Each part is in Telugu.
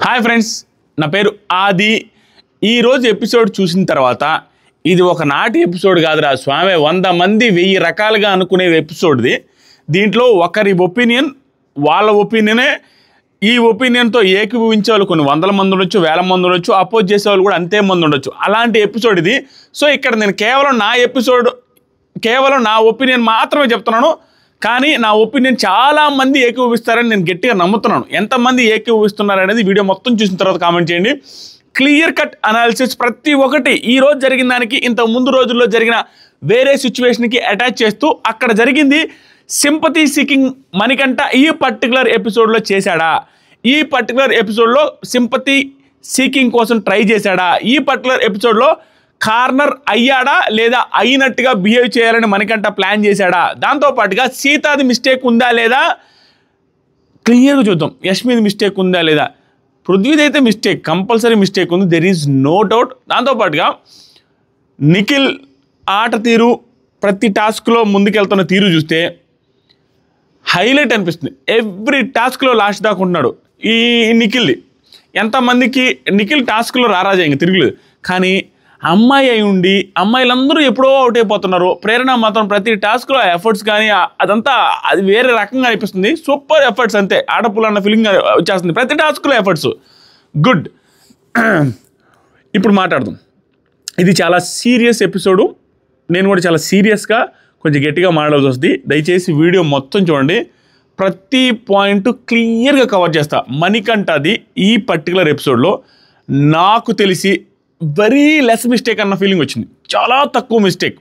హాయ్ ఫ్రెండ్స్, నా పేరు ఆది. ఈరోజు ఎపిసోడ్ చూసిన తర్వాత ఇది ఒక నాటి ఎపిసోడ్ కాదురా స్వామి, 100 మంది 1000 రకాలుగా అనుకునే ఎపిసోడ్ది. దీంట్లో ఒకరి ఒపీనియన్ వాళ్ళ ఒపీనియనే. ఈ ఒపీనియన్తో ఏకీభవించే వాళ్ళు కొన్ని 100 మంది ఉండొచ్చు, 1000 మంది ఉండొచ్చు, అపోజ్ చేసే వాళ్ళు కూడా అంతే మంది ఉండొచ్చు. అలాంటి ఎపిసోడ్ ఇది. సో ఇక్కడ నేను కేవలం నా ఒపీనియన్ మాత్రమే చెప్తున్నాను. కానీ నా ఒపీనియన్ చాలామంది ఏకీభవిస్తారని నేను గట్టిగా నమ్ముతున్నాను. ఎంతమంది ఏకీభవిస్తున్నారు అనేది వీడియో మొత్తం చూసిన తర్వాత కామెంట్ చేయండి. క్లియర్ కట్ అనాలిసిస్ ప్రతి ఒక్కటి ఈ రోజు జరిగిన దానికి ఇంత ముందు రోజుల్లో జరిగిన వేరే సిచ్యువేషన్కి అటాచ్ చేస్తూ అక్కడ జరిగింది సింపతి సీకింగ్ మణికంఠ ఈ పర్టికులర్ ఎపిసోడ్లో చేశాడా, ఈ పర్టికులర్ ఎపిసోడ్లో సింపతి సీకింగ్ కోసం ట్రై చేశాడా, ఈ పర్టికులర్ ఎపిసోడ్లో కార్నర్ అయ్యాడా లేదా అయినట్టుగా బిహేవ్ చేయాలని మణికంఠ ప్లాన్ చేశాడా, దాంతోపాటుగా సీతాది మిస్టేక్ ఉందా లేదా క్లియర్గా చూద్దాం. యష్మిది మిస్టేక్ ఉందా లేదా, పృథ్వీది అయితే మిస్టేక్ కంపల్సరీ మిస్టేక్ ఉంది, దెర్ ఈజ్ నో డౌట్. దాంతోపాటుగా నిఖిల్ ఆట తీరు, ప్రతి టాస్క్లో ముందుకెళ్తున్న తీరు చూస్తే హైలైట్ అనిపిస్తుంది. ఎవ్రీ టాస్క్లో లాస్ట్ దాకా ఉంటున్నాడు ఈ నిఖిల్ది. ఎంతమందికి నిఖిల్ టాస్క్లో రారాజా ఇంక తిరుగులేదు. కానీ అమ్మాయి అయి ఉండి అమ్మాయిలందరూ ఎప్పుడో అవుట్ అయిపోతున్నారు. ప్రేరణ మాత్రం ప్రతి టాస్క్లో ఎఫర్ట్స్ కానీ అదంతా అది వేరే రకంగా అనిపిస్తుంది. సూపర్ ఎఫర్ట్స్, అంతే ఆడపుల్ అన్న ఫీలింగ్ వచ్చేస్తుంది ప్రతి టాస్క్లో ఎఫర్ట్స్. గుడ్. ఇప్పుడు మాట్లాడదాం. ఇది చాలా సీరియస్ ఎపిసోడు. నేను కూడా చాలా సీరియస్గా కొంచెం గట్టిగా మాట్లాడాల్సి వస్తుంది. దయచేసి వీడియో మొత్తం చూడండి. ప్రతి పాయింట్ క్లియర్గా కవర్ చేస్తా. మణికంఠది ఈ పర్టికులర్ ఎపిసోడ్లో నాకు తెలిసి వెరీ లెస్ మిస్టేక్ అన్న ఫీలింగ్ వచ్చింది. చాలా తక్కువ మిస్టేక్.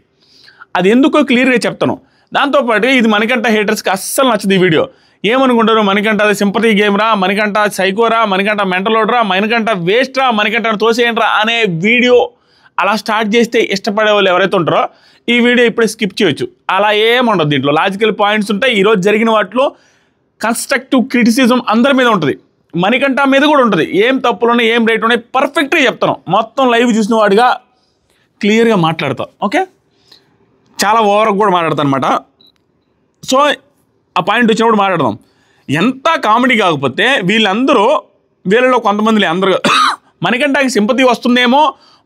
అది ఎందుకో క్లియర్గా చెప్తాను. దాంతోపాటు ఇది మణికంఠ హేటర్స్కి అస్సలు నచ్చదు ఈ వీడియో. ఏమనుకుంటారు, మణికంఠ అది సింపతి గేమ్ రా, మణికంఠ సైకోరా, మణికంఠ మెంటలోడ్రా, మణికంఠ వేస్ట్ రా, మణికంఠను తోసేయండిరా అనే వీడియో అలా స్టార్ట్ చేస్తే ఇష్టపడే వాళ్ళు ఎవరైతే ఉంటారో ఈ వీడియో ఇప్పుడే స్కిప్ చేయొచ్చు. అలా ఏముండదు. దీంట్లో లాజికల్ పాయింట్స్ ఉంటాయి. ఈరోజు జరిగిన వాటిలో కన్స్ట్రక్టివ్ క్రిటిసిజం అందరి మీద ఉంటుంది, మణికంఠ మీద కూడా ఉంటుంది. ఏం తప్పులు ఉన్నాయి, ఏం రైట్ ఉన్నాయి పర్ఫెక్ట్గా చెప్తాను. మొత్తం లైవ్ చూసిన వాడిగా క్లియర్గా మాట్లాడతా. ఓకే, చాలా ఓవర్గా కూడా మాట్లాడతాను అనమాట. సో ఆ పాయింట్ వచ్చినప్పుడు మాట్లాడదాం. ఎంత కామెడీ కాకపోతే వీళ్ళలో కొంతమంది అందరూ మణికంఠకి సింపతి వస్తుందేమో,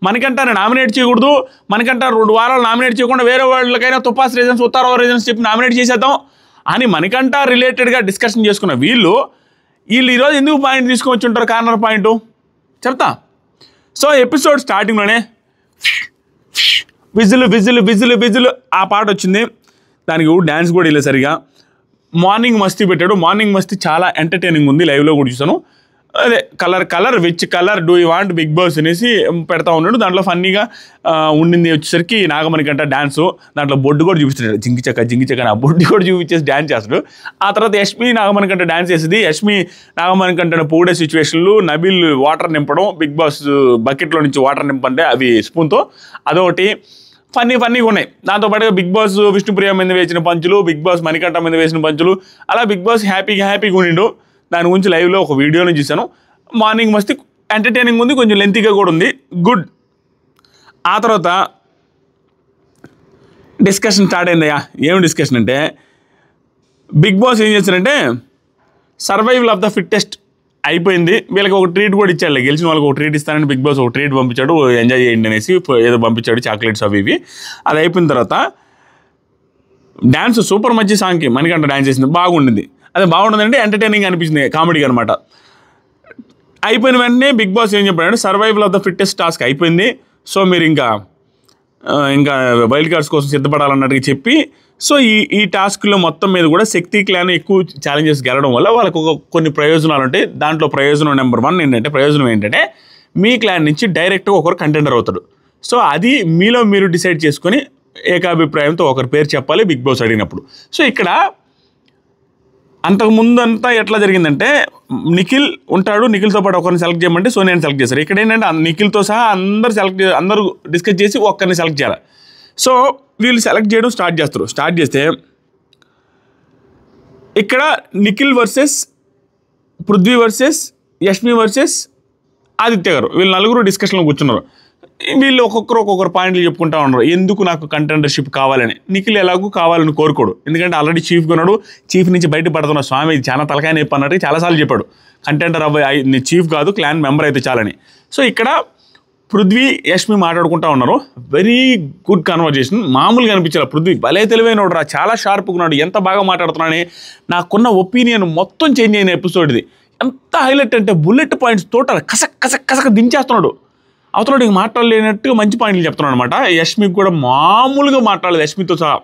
మణికంఠని నామినేట్ చేయకూడదు, మణికంఠ 2 వారాలు నామినేట్ చేయకుండా వేరే వాళ్ళకైనా తుపాస్ రీజన్స్ ఉత్తారో రీజన్స్ చెప్పి నామినేట్ చేసేద్దాం అని మణికంఠ రిలేటెడ్గా డిస్కషన్ చేసుకున్న వీళ్ళు ఈరోజు ఎందుకు పాయింట్ తీసుకొని ఉంటారు, కార్నర్ పాయింట్ చెప్తా. సో ఎపిసోడ్ స్టార్టింగ్లోనే విజిల్ ఆ పాట వచ్చింది. దానికి డ్యాన్స్ కూడా ఇలా సరిగా. మార్నింగ్ మస్తీ పెట్టాడు. మార్నింగ్ మస్తీ చాలా ఎంటర్టైనింగ్ ఉంది. లైవ్లో కూడా చూసాను. అదే colour which colour do you want Bigg Boss అనేసి పెడతా ఉన్నాడు. దాంట్లో ఫన్నీగా ఉండింది వచ్చేసరికి నాగమణికంఠ డ్యాన్సు. దాంట్లో బొడ్డు కూడా చూపిస్తున్నాడు, జింగిచక్క ఆ బొడ్డు కూడా చూపించేసి డ్యాన్స్ చేస్తాడు. ఆ తర్వాత యష్మి నాగమణికంఠ డ్యాన్స్ చేసేది. యష్మి నాగమణికంఠను పొగిడే సిచ్యువేషన్లు, నబిల్ వాటర్ నింపడం, బిగ్ బాస్ బకెట్లో నుంచి వాటర్ నింపంటే అవి స్పూన్తో, అదొకటి ఫన్నీగా ఉన్నాయి. దాంతోపాటుగా బిగ్ బాస్ విష్ణుప్రియ మీద వేసిన పంచులు, బిగ్ బాస్ మణికంఠ మీద వేసిన పంచులు, అలా బిగ్ బాస్ హ్యాపీగా ఉండిండు. దాని గురించి లైవ్లో ఒక వీడియోని చూశాను. మార్నింగ్ మస్తీ ఎంటర్టైనింగ్ ఉంది, కొంచెం లెంతీగా కూడా ఉంది. గుడ్. ఆ తర్వాత డిస్కషన్ స్టార్ట్ అయిందయ్యా. ఏం డిస్కషన్ అంటే బిగ్ బాస్ ఏం చేశారంటే సర్వైవల్ ఆఫ్ ద ఫిట్టెస్ట్ అయిపోయింది. వీళ్ళకి ఒక ట్రీట్ కూడా ఇచ్చాడు. గెలిచిన వాళ్ళకి ఒక ట్రీట్ ఇస్తానని బిగ్ బాస్ ఒక ట్రీట్ పంపించాడు, ఎంజాయ్ చేయండి అనేసి ఏదో పంపించాడు, చాక్లెట్స్ అవి ఇవి. అది అయిపోయిన తర్వాత డ్యాన్స్ సూపర్ మంచి సాంగ్కి మణికంఠ డ్యాన్స్ చేసింది, బాగుండింది. అదే బాగుంటుందంటే ఎంటర్టైనింగ్ అనిపించింది, కామెడీ అనమాట. అయిపోయిన వెంటనే బిగ్ బాస్ ఏం చెప్పాడంటే survival of the fittest task అయిపోయింది, సో మీరు ఇంకా వైల్డ్ కార్డ్స్ కోసం సిద్ధపడాలన్నట్టుగా చెప్పి, సో ఈ టాస్క్లో మొత్తం మీద కూడా శక్తి క్లాన్ ఎక్కువ ఛాలెంజెస్ గెలవడం వల్ల వాళ్ళకు కొన్ని ప్రయోజనాలు ఉంటాయి. దాంట్లో ప్రయోజనం నెంబర్ 1 ప్రయోజనం ఏంటంటే మీ క్లాన్ నుంచి డైరెక్ట్గా ఒకరు కంటెండర్ అవుతాడు. సో అది మీలో మీరు డిసైడ్ చేసుకొని ఏకాభిప్రాయంతో ఒకరి పేరు చెప్పాలి బిగ్ బాస్ అడిగినప్పుడు. సో ఇక్కడ అంతకుముందు అంతా ఎట్లా జరిగిందంటే నిఖిల్ ఉంటాడు, నిఖిల్తో పాటు ఒకరిని సెలెక్ట్ చేయమంటే సోనియాని సెలెక్ట్ చేశారు. ఇక్కడ ఏంటంటే నిఖిల్తో సహా అందరూ డిస్కస్ చేసి ఒక్కరిని సెలెక్ట్ చేయాలి. సో వీళ్ళు సెలెక్ట్ చేయడం స్టార్ట్ చేస్తే ఇక్కడ Nikhil versus Prithvi versus Yashmi versus Aditya గారు, వీళ్ళు నలుగురు డిస్కషన్లో కూర్చున్నారు. వీళ్ళు ఒక్కొక్కరు పాయింట్లు చెప్పుకుంటా ఉన్నారు, ఎందుకు నాకు కంటెండర్షిప్ కావాలని. నిఖిల్ ఎలాగూ కావాలని కోరుకోడు, ఎందుకంటే ఆల్రెడీ చీఫ్గా ఉన్నాడు. చీఫ్ నుంచి బయటపడుతున్న స్వామి చాలా తలకాయ నొప్పి అన్నట్టు చాలాసార్లు చెప్పాడు. కంటెంటర్ నీ చీఫ్ కాదు క్లాన్ మెంబర్ అయితే చాలని. సో ఇక్కడ పృథ్వీ యష్మి మాట్లాడుకుంటా ఉన్నారు. Very good conversation. మామూలుగా అనిపించాలి. పృథ్వీ భలే తెలివైనడు రా, చాలా షార్ప్గా ఉన్నాడు, ఎంత బాగా మాట్లాడుతున్నాడని నాకున్న ఒపీనియన్ మొత్తం చేంజ్ అయిన ఎపిసోడ్ ఇది. ఎంత హైలైట్ అంటే బుల్లెట్ పాయింట్స్ టోటల్ కసక్ దించేస్తున్నాడు. అవతలడు ఇంక మాట్లాడలేనట్టుగా మంచి పాయింట్లు చెప్తున్నాడు అనమాట. యష్మికి కూడా మామూలుగా మాట్లాడలేదు. యష్మితో సహా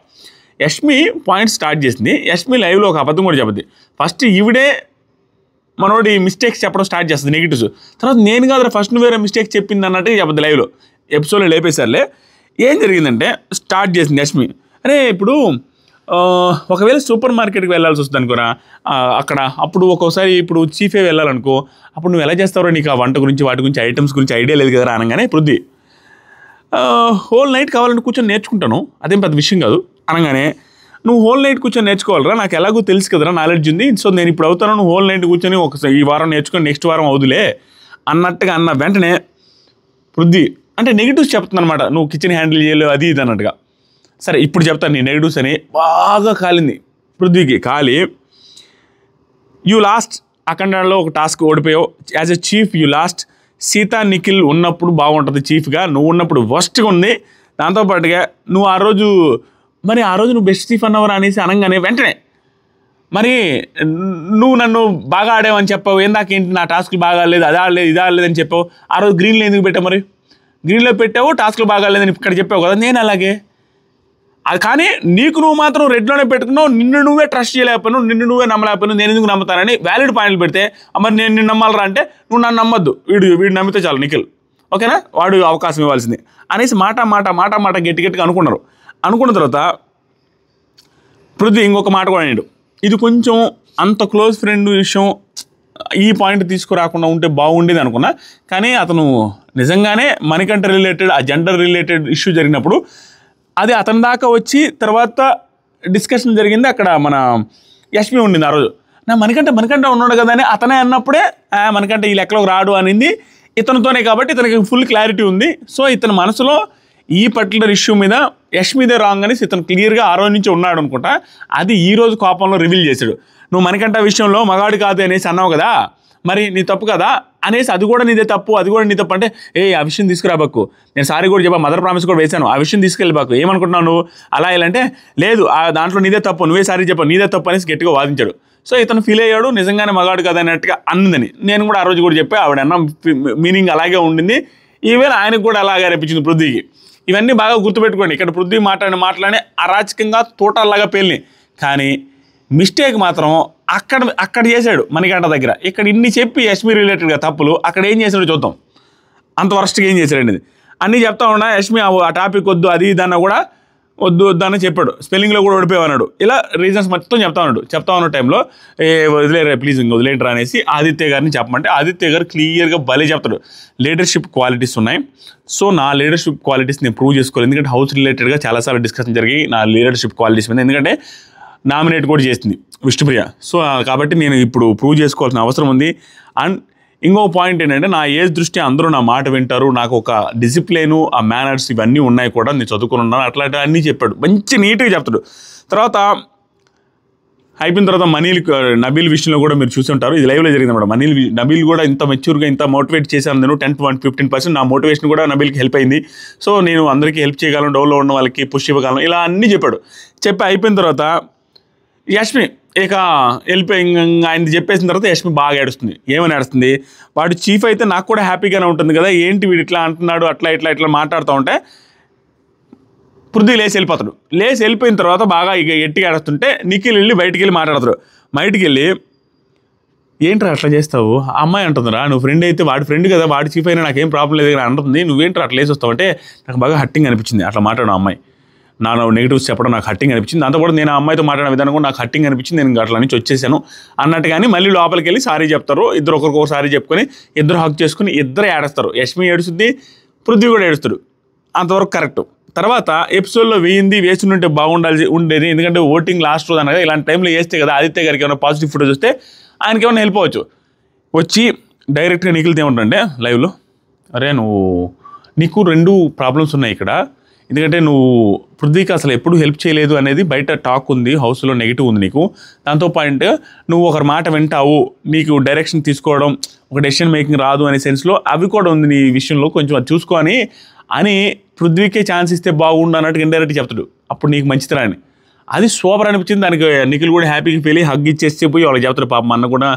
యష్మి పాయింట్స్ స్టార్ట్ చేసింది. యష్మి లైవ్లో ఒక అబద్ధం కూడా చెప్పింది. ఫస్ట్ ఈవిడే మనోడి మిస్టేక్స్ చెప్పడం స్టార్ట్ చేస్తుంది, నెగిటివ్స్. తర్వాత నేను కాదు ఫస్ట్ నువ్వు వేరే మిస్టేక్స్ చెప్పింది అన్నట్టు చెప్పద్దు. లైవ్లో ఎపిసోడ్లో లేపేశారులే. ఏం జరిగిందంటే స్టార్ట్ చేసింది యష్మి, అరే ఇప్పుడు ఒకవేళ సూపర్ మార్కెట్కి వెళ్ళాల్సి వస్తుంది అనుకోరా అక్కడ, అప్పుడు ఒక్కోసారి ఇప్పుడు చీఫే వెళ్ళాలనుకో, అప్పుడు నువ్వు ఎలా చేస్తావో నీకు ఆ వంట గురించి వాటి గురించి ఐటమ్స్ గురించి ఐడియా లేదు కదా అనగానే పృథ్వీ హోల్ నైట్ కావాలంటే కూర్చొని నేర్చుకుంటాను, అదేం పెద్ద విషయం కాదు అనగానే, నువ్వు హోల్ నైట్ కూర్చొని నేర్చుకోవాలరా, నాకు ఎలాగో తెలుసు కదరా, నాలెడ్జ్ ఉంది, సో నేను ఇప్పుడు అవుతాను, నువ్వు హోల్ నైట్ కూర్చొని ఒకసారి ఈ వారం నేర్చుకొని నెక్స్ట్ వారం అవుదులే అన్నట్టుగా అన్న వెంటనే పృథ్వీ అంటే నెగిటివ్స్ చెప్తుందనమాట, నువ్వు కిచెన్ హ్యాండిల్ చేయలేవు అది ఇది అన్నట్టుగా. సరే ఇప్పుడు చెప్తాను నీ నెగిటివ్స్ అని. బాగా కాలింది పృథ్వీకి. కాలి యూ లాస్ట్ అఖండలో ఒక టాస్క్ ఓడిపోయావు, as a chief you lost. Sita Nikhil ఉన్నప్పుడు బాగుంటుంది చీఫ్గా, నువ్వు ఉన్నప్పుడు వర్స్ట్గా ఉంది. దాంతోపాటుగా నువ్వు ఆ రోజు నువ్వు బెస్ట్ చీఫ్ అన్నవరా అనేసి అనగానే వెంటనే మరి నువ్వు నన్ను బాగా ఆడావని చెప్పావు, ఏందాకేంటి నా టాస్క్లు బాగా ఆడలేదు, అది ఆడలేదు ఇది ఆడలేదు అని చెప్పావు. ఆ రోజు గ్రీన్లో ఎందుకు పెట్టావు, మరి గ్రీన్లో పెట్టావు టాస్క్లు బాగా ఆడలేదని ఇక్కడ చెప్పావు కదా, నేను అలాగే. అది కానీ నీకు నువ్వు మాత్రం రెడ్లోనే పెట్టుకున్నావు, నిన్ను నువ్వే ట్రస్ట్ చేయలేకపోయాను, నిన్ను నువ్వే నమ్మలేకపోయాను, నేను ఎందుకు నమ్ముతానని వ్యాలిడ్ పాయింట్లు పెడితే, మరి నేను నిన్ను నమ్మాలరా అంటే నువ్వు నన్ను నమ్మద్దు, వీడు నమ్మితే చాలు నిఖిల్, ఓకేనా, వాడు అవకాశం ఇవ్వాల్సింది అనేసి మాట గట్టిగా అనుకున్న తర్వాత పృథ్వీ ఇంకొక మాట కూడా అన్నాడు, ఇది కొంచెం అంత క్లోజ్ ఫ్రెండ్ విషయం, ఈ పాయింట్ తీసుకురాకుండా ఉంటే బాగుండేది అనుకున్నా, కానీ అతను నిజంగానే మణికంఠ రిలేటెడ్ ఆ జెండర్ రిలేటెడ్ ఇష్యూ జరిగినప్పుడు అది అతని దాకా వచ్చి తర్వాత డిస్కషన్ జరిగింది. అక్కడ మన యష్మి ఉండింది ఆ రోజు, నా మణికంఠ ఉన్నాడు కదా అని అతనే అన్నప్పుడే మణికంఠ ఈ లెక్కలోకి రాడు అనింది ఇతనితోనే, కాబట్టి ఇతనికి ఫుల్ క్లారిటీ ఉంది. సో ఇతని మనసులో ఈ పర్టికులర్ ఇష్యూ మీద యష్మిదే రాంగ్ అనేసి ఇతను క్లియర్గా ఆ రోజు నుంచి ఉన్నాడు అనుకుంటా. అది ఈ రోజు కోపంలో రివీల్ చేశాడు. నువ్వు మణికంఠ విషయంలో మగాడు కాదు అనేసి అన్నావు కదా, మరి నీ తప్పు కదా అనేసి, అది కూడా నీదే తప్పు, అది కూడా నీ తప్పు అంటే, ఆ విషయం తీసుకురాబాకు, నేను సారీ కూడా చెప్పా, మదర్ ప్రామిస్ కూడా వేశాను, ఆ విషయం తీసుకెళ్ళబాకు, ఏమనుకుంటున్నావు నువ్వు అలా అంటే, లేదు దాంట్లో నీదే తప్పు, నువ్వే సారీ చెప్పావు, నీదే తప్పు అనేసి గట్టిగా వాదించాడు. సో ఇతను ఫీల్ అయ్యాడు, నిజంగానే మగాడు కదా అన్నట్టుగా అన్నదని. నేను కూడా ఆ రోజు కూడా చెప్పా, ఆవిడ అన్న మీనింగ్ అలాగే ఉండింది, ఈవేళ ఆయనకు కూడా అలాగే అనిపించింది పృథ్వీకి. ఇవన్నీ బాగా గుర్తుపెట్టుకోండి. ఇక్కడ పృథ్వీ మాట్లాడి అరాచకంగా తోటల్లాగా పేలినాయి, కానీ మిస్టేక్ మాత్రం అక్కడ చేశాడు మణికంఠ దగ్గర. ఇక్కడ ఇన్ని చెప్పి యష్మి రిలేటెడ్గా తప్పులు, అక్కడ ఏం చేశాడో చూద్దాం. అంత వరస్ట్గా ఏం చేశాడండి అన్నీ చెప్తా ఉన్నా. యష్మి ఆ టాపిక్ వద్దు అది ఇదన్నా కూడా వద్దు అని చెప్పాడు, స్పెల్లింగ్లో కూడా ఓడిపోయాడు, ఇలా రీజన్స్ మొత్తం చెప్తా ఉన్న టైంలో వదిలేరా ప్లీజ్ ఇంక వదిలేంటారా అనేసి ఆదిత్య గారిని చెప్పమంటే ఆదిత్య గారు క్లియర్గా భలే చెప్తాడు, లీడర్షిప్ క్వాలిటీస్ ఉన్నాయి. సో నా లీడర్షిప్ క్వాలిటీస్ నేను ప్రూవ్ చేసుకోవాలి, ఎందుకంటే హౌస్ రిలేటెడ్గా చాలాసార్లు డిస్కషన్ జరిగి నా లీడర్షిప్ క్వాలిటీస్ మీద, ఎందుకంటే నామినేట్ కూడా చేసింది విష్ణుప్రియ. సో కాబట్టి నేను ఇప్పుడు ప్రూవ్ చేసుకోవాల్సిన అవసరం ఉంది. అండ్ ఇంకో పాయింట్ ఏంటంటే, నా ఏజ్ దృష్టి అందరూ నా మాట వింటారు, నాకు ఒక డిసిప్లిను ఆ మేనర్స్ ఇవన్నీ ఉన్నాయి కూడా, నేను చదువుకుని ఉన్నాను, అట్లాంటి అన్నీ చెప్పాడు, మంచి నీట్గా చెప్తాడు. తర్వాత అయిపోయిన తర్వాత నబీల్ విషయంలో కూడా మీరు చూసి ఉంటారు, ఇది లైవ్లో జరిగింది అన్నమాట. నబీల్ కూడా ఇంత మెచ్యూర్గా ఇంత మోటివేట్ చేశాను నేను 10-15% నా మోటివేషన్ కూడా నబీల్కి హెల్ప్ అయింది. సో నేను అందరికీ హెల్ప్ చేయగలను, డౌన్లో ఉన్న వాళ్ళకి పుష్ ఇవ్వగలను, ఇలా అన్నీ చెప్పి అయిపోయిన తర్వాత యష్మి ఇక వెళ్ళిపోయి ఆయన చెప్పేసిన తర్వాత యష్మి బాగా ఏడుస్తుంది. ఏమని ఏడుస్తుంది, వాడు చీఫ్ అయితే నాకు కూడా హ్యాపీగానే ఉంటుంది కదా, ఏంటి వీడు ఇట్లా అంటున్నాడు, ఇట్లా మాట్లాడుతూ ఉంటే పృథ్వీ లేచి వెళ్ళిపోయిన తర్వాత బాగా ఇక గట్టిగా ఏడుస్తుంటే నిఖిల్ వెళ్ళి బయటికి వెళ్ళి మాట్లాడతాడు. బయటికి వెళ్ళి ఏంట్రా అట్లా చేస్తావు, ఆ అమ్మాయి అంటుందిరా, నువ్వు ఫ్రెండ్ అయితే వాడి ఫ్రెండ్ కదా, వాడి చీఫ్ అయినా నాకేం ప్రాబ్లం లేదు కానీ అంటుంది, నువ్వేంట్రా అట్లా లేచి వస్తావు అంటే నాకు బాగా హట్టింగ్ అనిపించింది అట్లా మాట్లాడడం. అమ్మాయి నా నెగిటివ్స్ చెప్పడం నాకు హట్టింగ్ అనిపించింది, దాంతోపాటు నేను ఆ అమ్మాయితో మాట్లాడిన విధానం కూడా నాకు హట్టింగ్ అనిపించింది, నేను అట్లా నుంచి వచ్చేసాను అన్నట్టు. కానీ మళ్ళీ లోపలికి వెళ్ళి సారీ చెప్తారు, ఇద్దరు ఒకరికొక సారీ చెప్పుకొని ఇద్దరు హక్ చేసుకుని ఇద్దరు ఏడుస్తారు. యష్మి ఏడుస్తుంది, పృథ్వీ కూడా ఏడుస్తాడు, అంతవరకు కరెక్ట్. తర్వాత ఎపిసోడ్లో వేస్తుంటే ఉండేది, ఎందుకంటే ఓటింగ్ లాస్ట్ రోజు అనగా ఇలాంటి టైంలో వేస్తే కదా ఆదిత్య గారికి ఏమైనా పాజిటివ్ ఫుటేజ్ వస్తే ఆయనకి ఏమైనా హెల్ప్ అవ్వచ్చు. వచ్చి డైరెక్ట్గా నిఖిల్తో ఏమంటుంటే లైవ్లో, అరే నీకు 2 ప్రాబ్లమ్స్ ఉన్నాయి ఇక్కడ, ఎందుకంటే నువ్వు పృథ్వీకి అసలు ఎప్పుడు హెల్ప్ చేయలేదు అనేది బయట టాక్ ఉంది, హౌస్లో నెగిటివ్ ఉంది నీకు. దాంతో పాయింట్ నువ్వు ఒకరి మాట వింటావు, నీకు డైరెక్షన్ తీసుకోవడం, ఒక డెసిషన్ మేకింగ్ రాదు అనే సెన్స్లో అవి కూడా ఉంది నీ విషయంలో, కొంచెం అది చూసుకో అని పృథ్వీకే ఛాన్స్ ఇస్తే బాగుండు అన్నట్టు ఇండైరెక్ట్ చెప్తాడు. అప్పుడు నీకు మంచిదిరా అని. అది సూపర్ అనిపించింది. దానికి నిఖిల్ కూడా హ్యాపీగా ఫీల్ అయ్యి హగ్ ఇచ్చేసి పోయి వాళ్ళకి చెప్తాడు, పాపం అన్న కూడా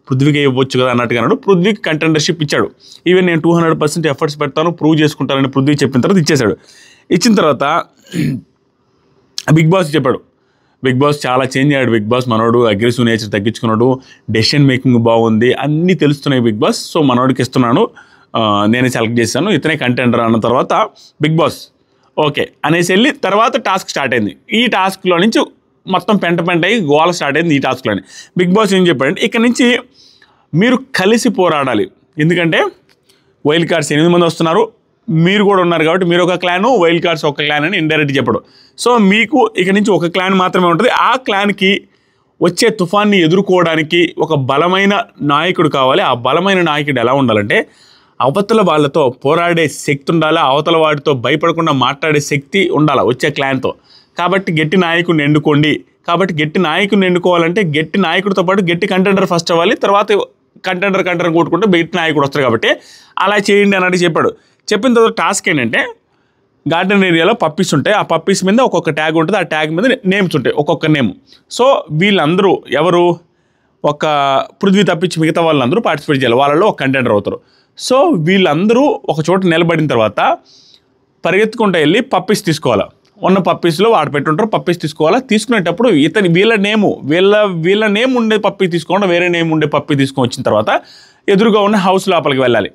పృథ్వీకి ఇవ్వచ్చు కదా అన్నట్టుగా అన్నాడు. పృథ్వీకి కంటెండర్షిప్ ఇచ్చాడు. ఈవెన్ నేను 200% ఎఫర్ట్స్ పెడతాను, ప్రూవ్ చేసుకుంటానని పృథ్వీ చెప్పిన తర్వాత ఇచ్చేశాడు. ఇచ్చిన తర్వాత బిగ్ బాస్ చెప్పాడు. బిగ్ బాస్ చాలా చేంజ్ అయ్యాడు. బిగ్ బాస్ మనోడు అగ్రెసివ్ నేచర్ తగ్గించుకున్నాడు, డెసిషన్ మేకింగ్ బాగుంది, అన్నీ తెలుస్తున్నాయి బిగ్ బాస్. సో మనోడికి ఇస్తున్నాను, నేనే సెలెక్ట్ చేశాను, ఇతనే కంటెండర్ అన్న తర్వాత బిగ్ బాస్ ఓకే అనేసి వెళ్ళి తర్వాత టాస్క్ స్టార్ట్ అయింది. ఈ టాస్క్లో నుంచి మొత్తం పెంట అయ్యి గోల స్టార్ట్ అయింది ఈ టాస్క్లోని. బిగ్ బాస్ ఏం చెప్పాడంటే ఇక్కడ నుంచి మీరు కలిసి పోరాడాలి, ఎందుకంటే వైల్డ్ కార్డ్స్ 8 మంది వస్తున్నారు, మీరు కూడా ఉన్నారు కాబట్టి మీరు ఒక క్లాను, వైల్డ్ కార్డ్స్ ఒక క్లాన్ అని ఇండైరెక్ట్ చెప్పడు. సో మీకు ఇక నుంచి ఒక క్లాన్ మాత్రమే ఉంటుంది. ఆ క్లాన్కి వచ్చే తుఫాన్ని ఎదుర్కోవడానికి ఒక బలమైన నాయకుడు కావాలి. ఆ బలమైన నాయకుడు ఎలా ఉండాలంటే అవతల వాళ్ళతో పోరాడే శక్తి ఉండాలి, అవతల వాటితో భయపడకుండా మాట్లాడే శక్తి ఉండాలి వచ్చే క్లాన్తో. కాబట్టి గట్టి నాయకుడిని ఎన్నుకోండి. కాబట్టి గట్టి నాయకుడిని ఎన్నుకోవాలంటే గట్టి నాయకుడితో పాటు గట్టి కంటెండర్ ఫస్ట్ అవ్వాలి, తర్వాత కంటెండర్ కొట్టుకుంటే గట్టి నాయకుడు వస్తారు. కాబట్టి అలా చేయండి అన్నట్టు చెప్పాడు. చెప్పిన తర్వాత టాస్క్ ఏంటంటే గార్డెన్ ఏరియాలో పప్పీస్ ఉంటాయి, ఆ పప్పీస్ మీద ఒక్కొక్క ట్యాగ్ ఉంటుంది, ఆ ట్యాగ్ మీద నేమ్స్ ఉంటాయి, ఒక్కొక్క నేమ్. సో వీళ్ళందరూ ఎవరు, ఒక పృథ్వీ తప్పించి మిగతా వాళ్ళందరూ పార్టిసిపేట్ చేయాలి, వాళ్ళలో ఒక కంటెండర్ అవుతారు. సో వీళ్ళందరూ ఒక చోట నిలబడిన తర్వాత పరిగెత్తుకుంటూ వెళ్ళి పప్పీస్ తీసుకోవాలి. ఉన్న పప్పీస్లో వాడు పెట్టుంటారు, పప్పీస్ తీసుకోవాలా. తీసుకునేటప్పుడు వీళ్ళ నేమ్ ఉండే పప్పీ తీసుకోకుండా వేరే నేమ్ ఉండే పప్పీ తీసుకొని వచ్చిన తర్వాత ఎదురుగా ఉన్న హౌస్ లోపలికి వెళ్ళాలి.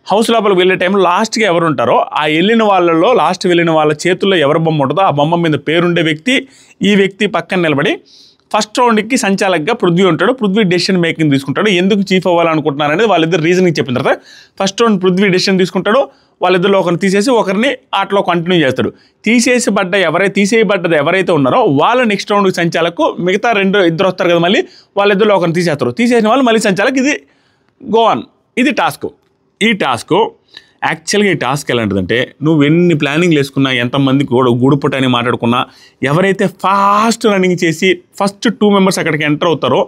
హౌస్ లోపలికి వెళ్ళే టైంలో లాస్ట్గా ఎవరు ఉంటారో ఆ వెళ్ళిన వాళ్ళలో లాస్ట్ వెళ్ళిన వాళ్ళ చేతుల్లో ఎవరి బొమ్మ ఉంటుందో ఆ బొమ్మ మీద పేరుండే వ్యక్తి ఈ వ్యక్తి పక్కన నిలబడి ఫస్ట్ రౌండ్కి సంచాలకుగా పృథ్వీ ఉంటాడు. పృథ్వీ డెసిషన్ మేకింగ్ తీసుకుంటాడు. ఎందుకు చీఫ్ అవ్వాలనుకుంటున్నారు అనేది వాళ్ళిద్దరు రీజనింగ్ చెప్పిన తర్వాత ఫస్ట్ రౌండ్ పృథ్వీ డెసిషన్ తీసుకుంటాడు. వాళ్ళిద్దరిలో ఒకరిని తీసేసి ఒకరిని ఆటలో కంటిన్యూ చేస్తాడు. తీసేయబడ్డది ఎవరైతే ఉన్నారో వాళ్ళ నెక్స్ట్ రౌండ్కి సంచాలకు, మిగతా ఇద్దరు వస్తారు కదా మళ్ళీ వాళ్ళిద్దరిలో ఒకరిని తీసేస్తారు. తీసేసిన వాళ్ళు మళ్ళీ సంచాలకు. ఇది గోవాన్, ఇది టాస్క్. ఈ టాస్క్ యాక్చువల్గా ఈ టాస్క్ ఎలాంటిదంటే నువ్వు ఎన్ని ప్లానింగ్లు వేసుకున్నా, ఎంతమంది గూడుపుట అని మాట్లాడుకున్నా, ఎవరైతే ఫాస్ట్ రన్నింగ్ చేసి ఫస్ట్ 2 మెంబర్స్ అక్కడికి ఎంటర్ అవుతారో